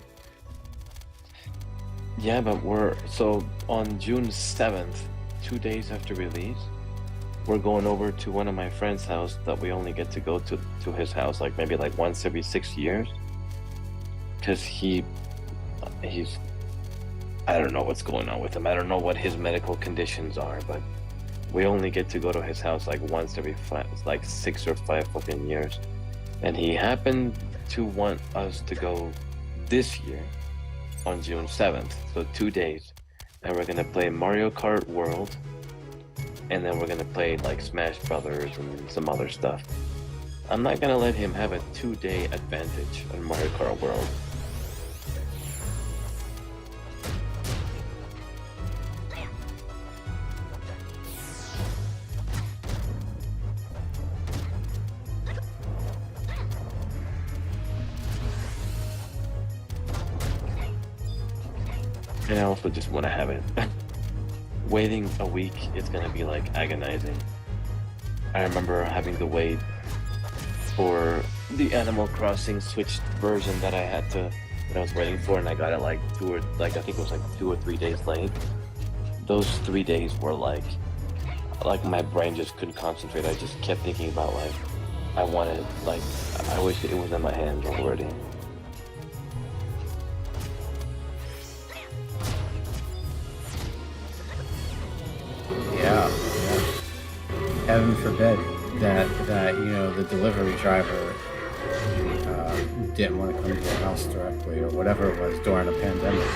Yeah, but so on June 7th, 2 days after release, we're going over to one of my friend's house that we only get to go to his house like maybe like once every 6 years, because he's I don't know what's going on with him. I don't know what his medical conditions are, but we only get to go to his house like once every 6 or 5 fucking years, and he happened to want us to go this year on June 7th, so 2 days. And we're gonna play Mario Kart World, and then we're gonna play like Smash Brothers and some other stuff. I'm not gonna let him have a 2-day advantage on Mario Kart World. And I also just want to have it. Waiting a week is gonna be like agonizing. I remember having to wait for the Animal Crossing Switch version that I was waiting for, and I got it like I think it was like 2 or 3 days late. Those 3 days were like my brain just couldn't concentrate. I just kept thinking about I wish it was in my hands already. Yeah. Heaven forbid that the delivery driver didn't want to come to your house directly or whatever it was during a pandemic.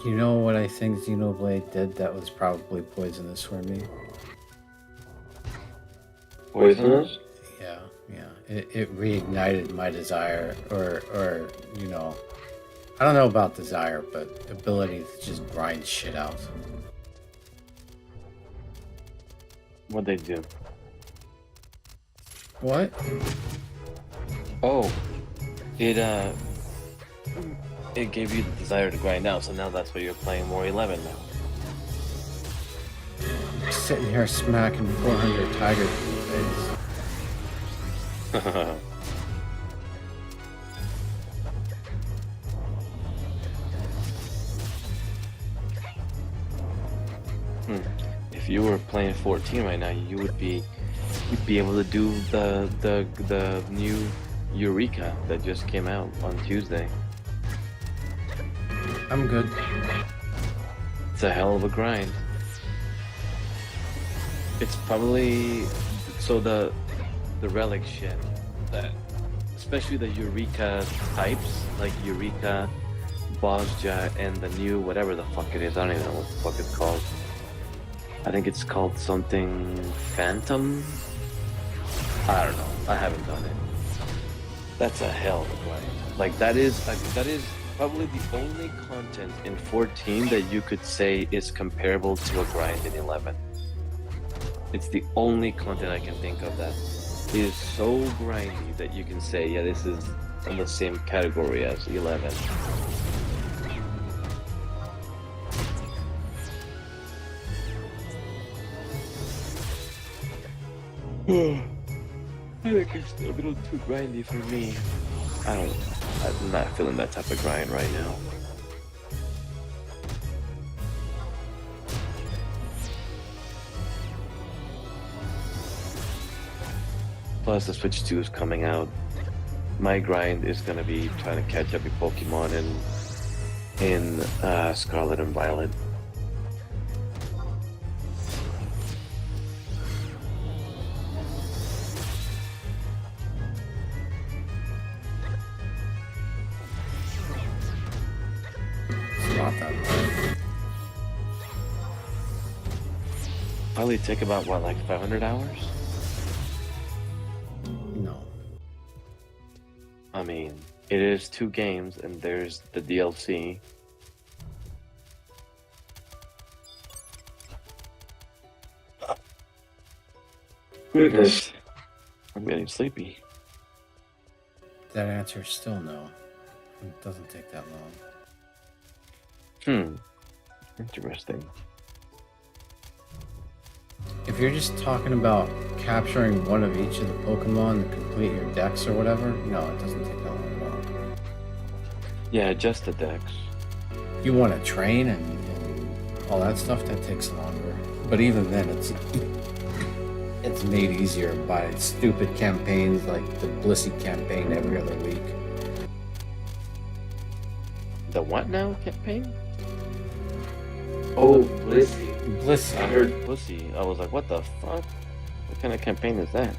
You know what I think Xenoblade did that was probably poisonous for me? Poisonous? Yeah. It reignited my desire, or I don't know about desire, but ability to just grind shit out. What'd they do? What? Oh, it gave you the desire to grind out, so now that's why you're playing more 11 now. Sitting here smacking 400 tigers in the face. If you were playing 14 right now, you'd be able to do the new Eureka that just came out on Tuesday. I'm good. It's a hell of a grind. It's probably so the relic shit that, especially the Eureka types like Eureka, Bosja, and the new whatever the fuck it is. I don't even know what the fuck it's called. I think it's called something Phantom. I don't know. I haven't done it. That's a hell of a grind. Like that is probably the only content in 14 that you could say is comparable to a grind in 11. It's the only content I can think of that is so grindy that you can say, yeah, this is in the same category as 11. I think it's a little too grindy for me. I'm not feeling that type of grind right now. Plus the Switch 2 is coming out. My grind is gonna be trying to catch up with Pokemon in Scarlet and Violet. Not that hard. Probably take about what, like 500 hours? No. I mean, it is 2 games and there's the DLC. Goodness. I'm getting sleepy. That answer is still no. It doesn't take that long. Interesting. If you're just talking about capturing one of each of the Pokemon to complete your dex or whatever, no, it doesn't take that long at all. Yeah, just the dex. You want to train and all that stuff, that takes longer. But even then, it's made easier by stupid campaigns like the Blissey campaign every other week. The what now campaign? Oh, Blissey. Blissey. I heard. Pussy. I was like, what the fuck? What kind of campaign is that?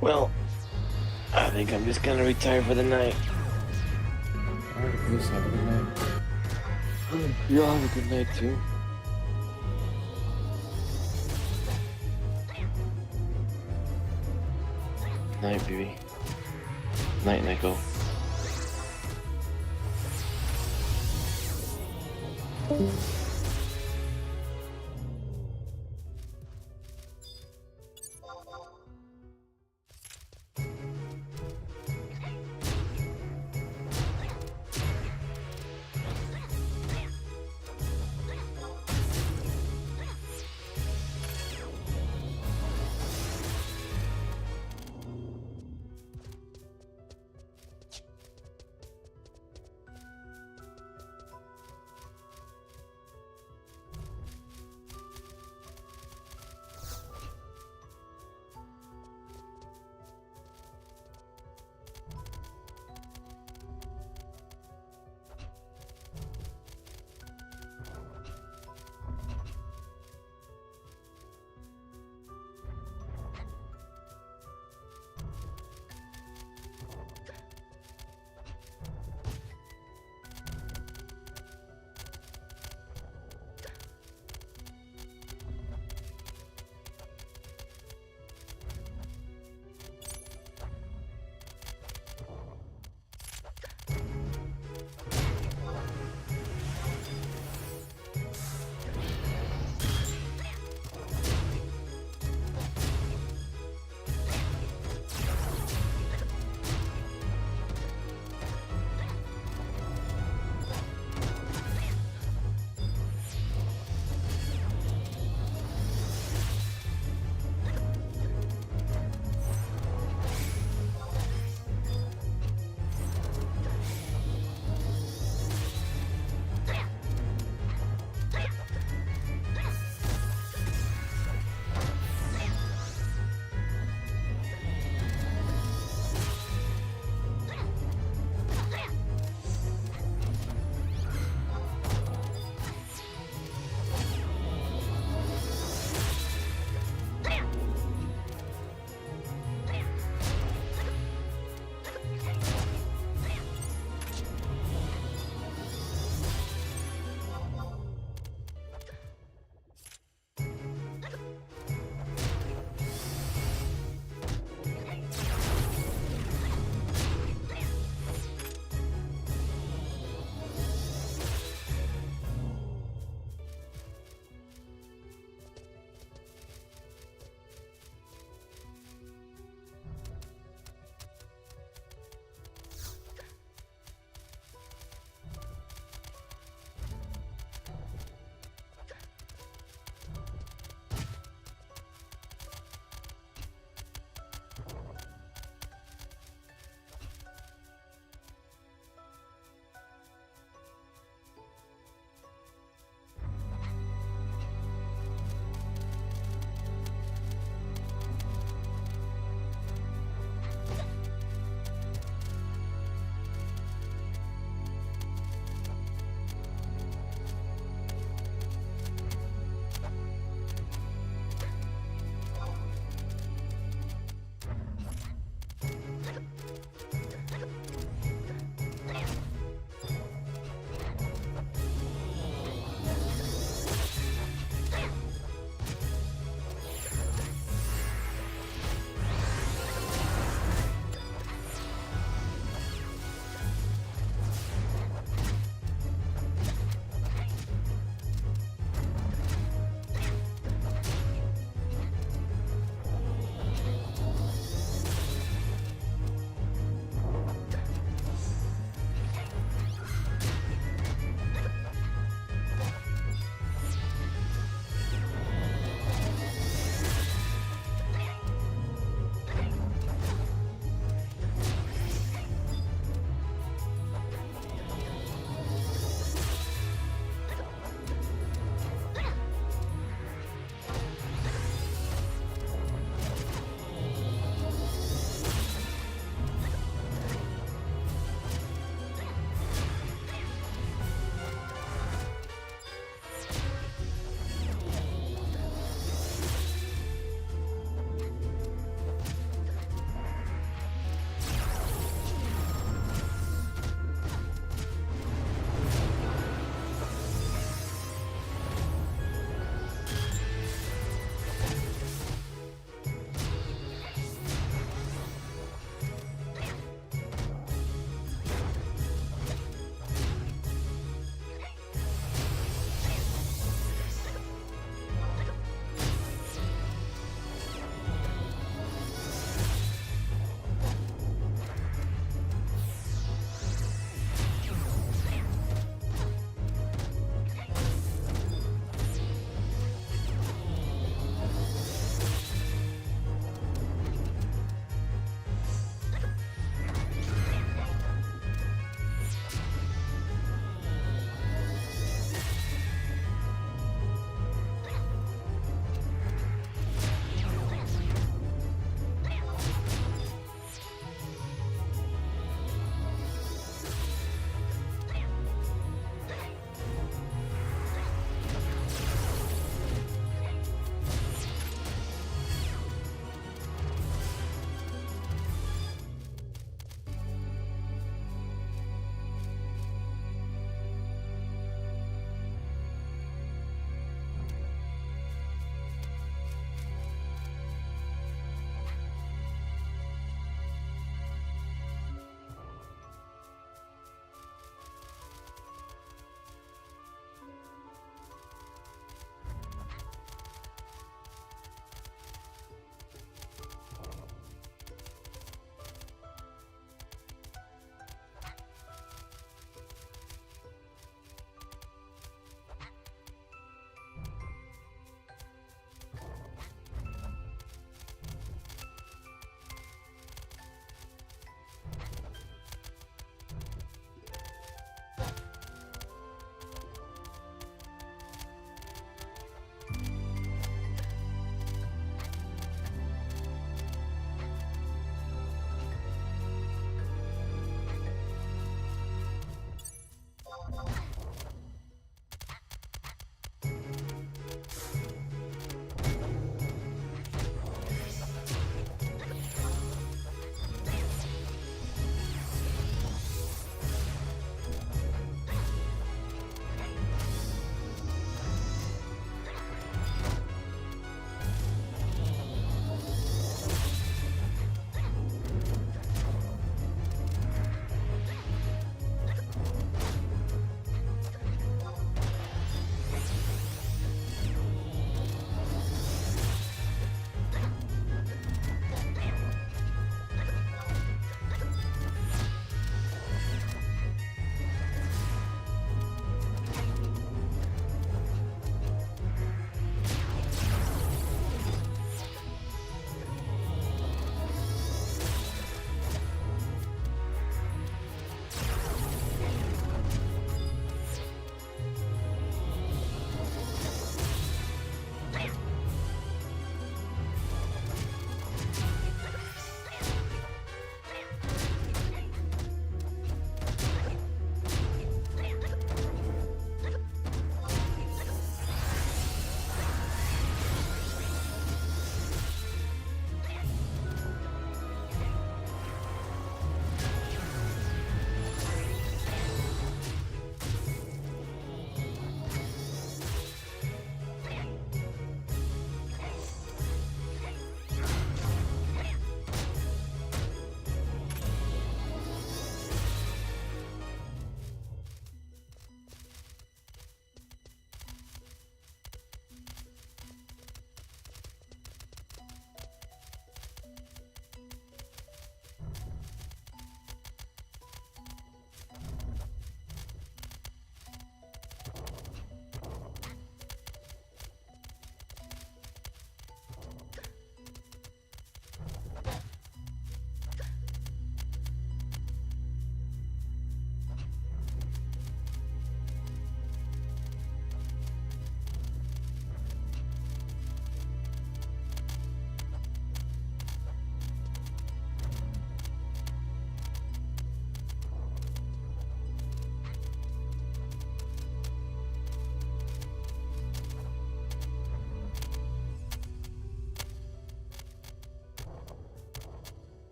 Well, I think I'm just gonna retire for the night. Alright, peace. Have a good night. You all have a good night too. Night, baby. Night, Nico.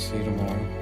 See you tomorrow.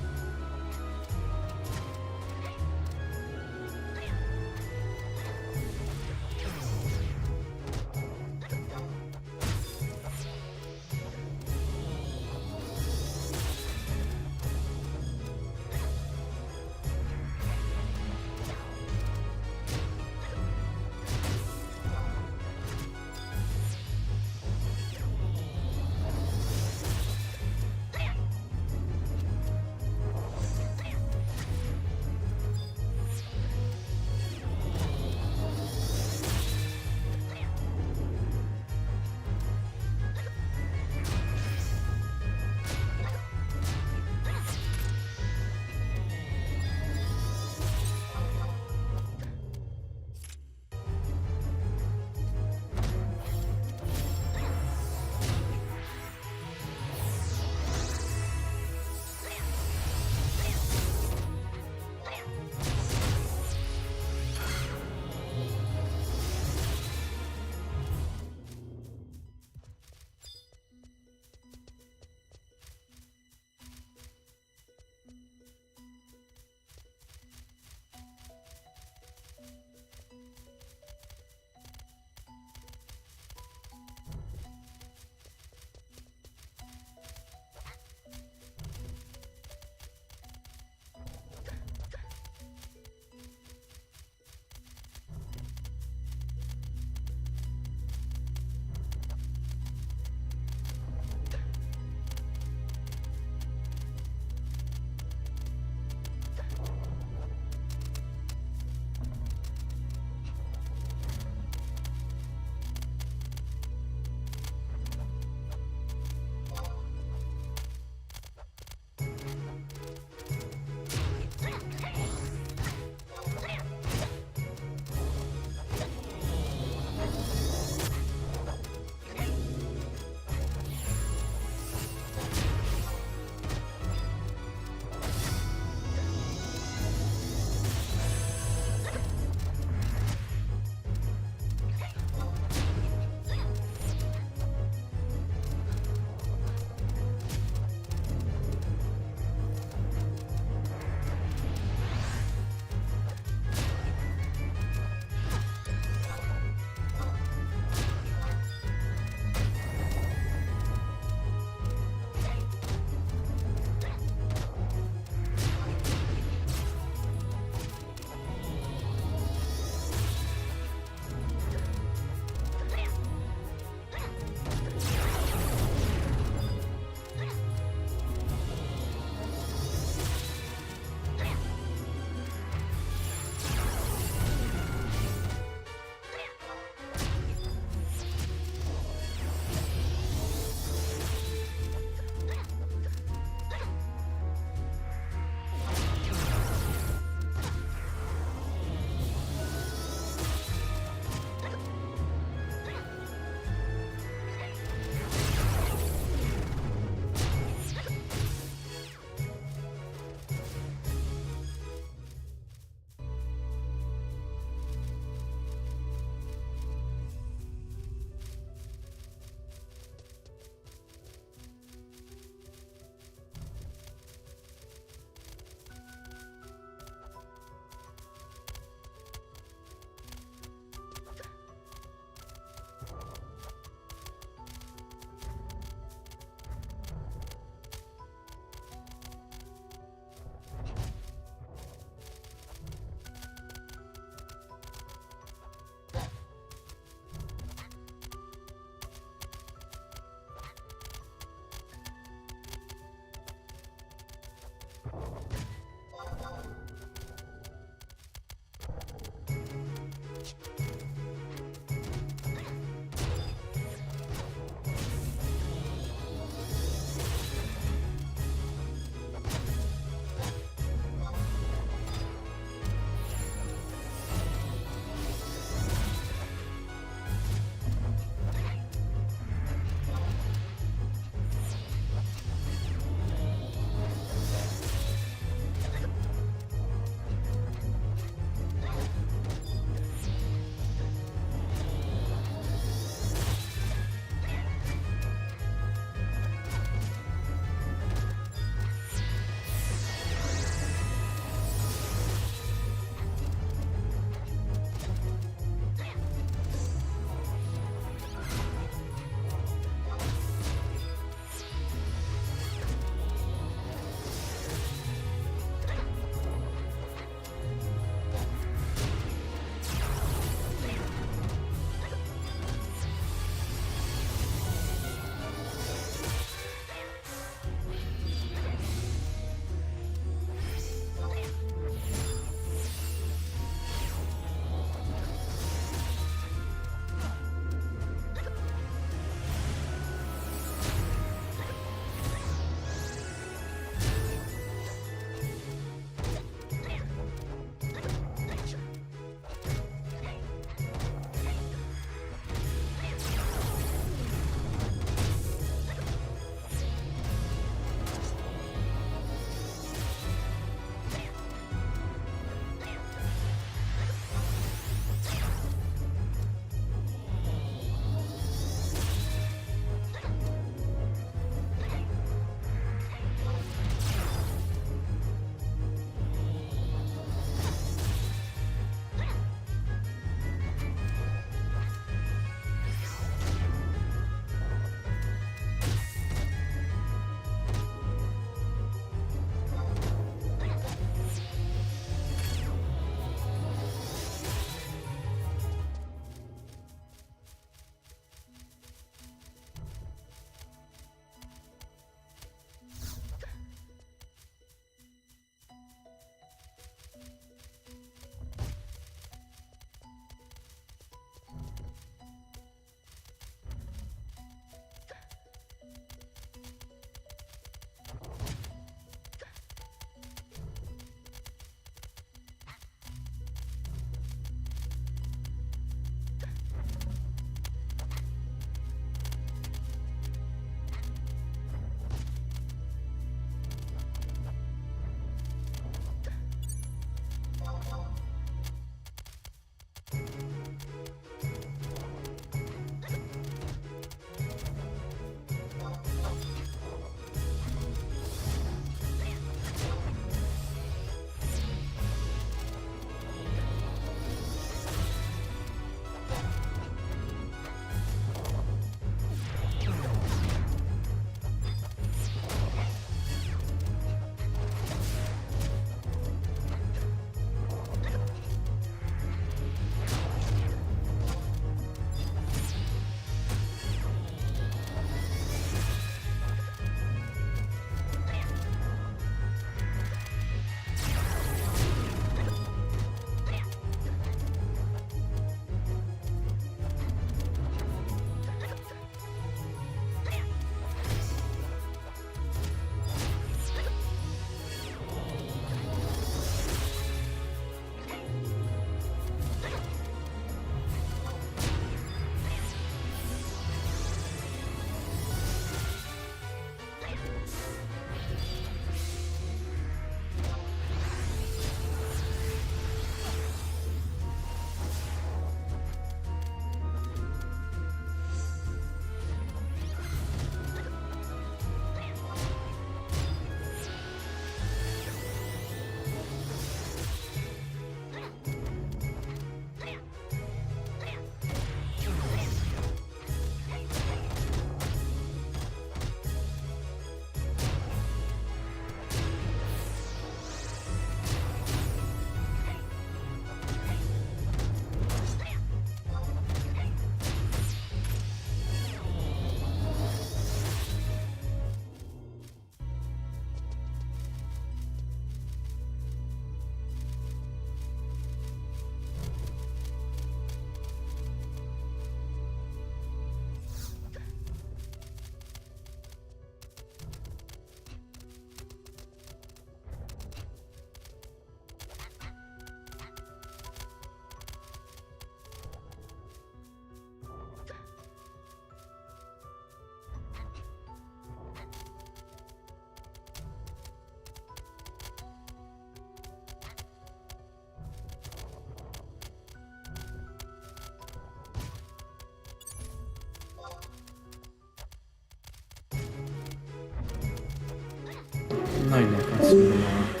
Night Nick, let's see more.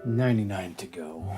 $99 to go.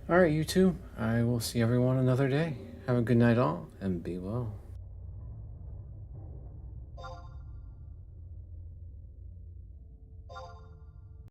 All right, you two. I will see everyone another day. Have a good night all, and be well.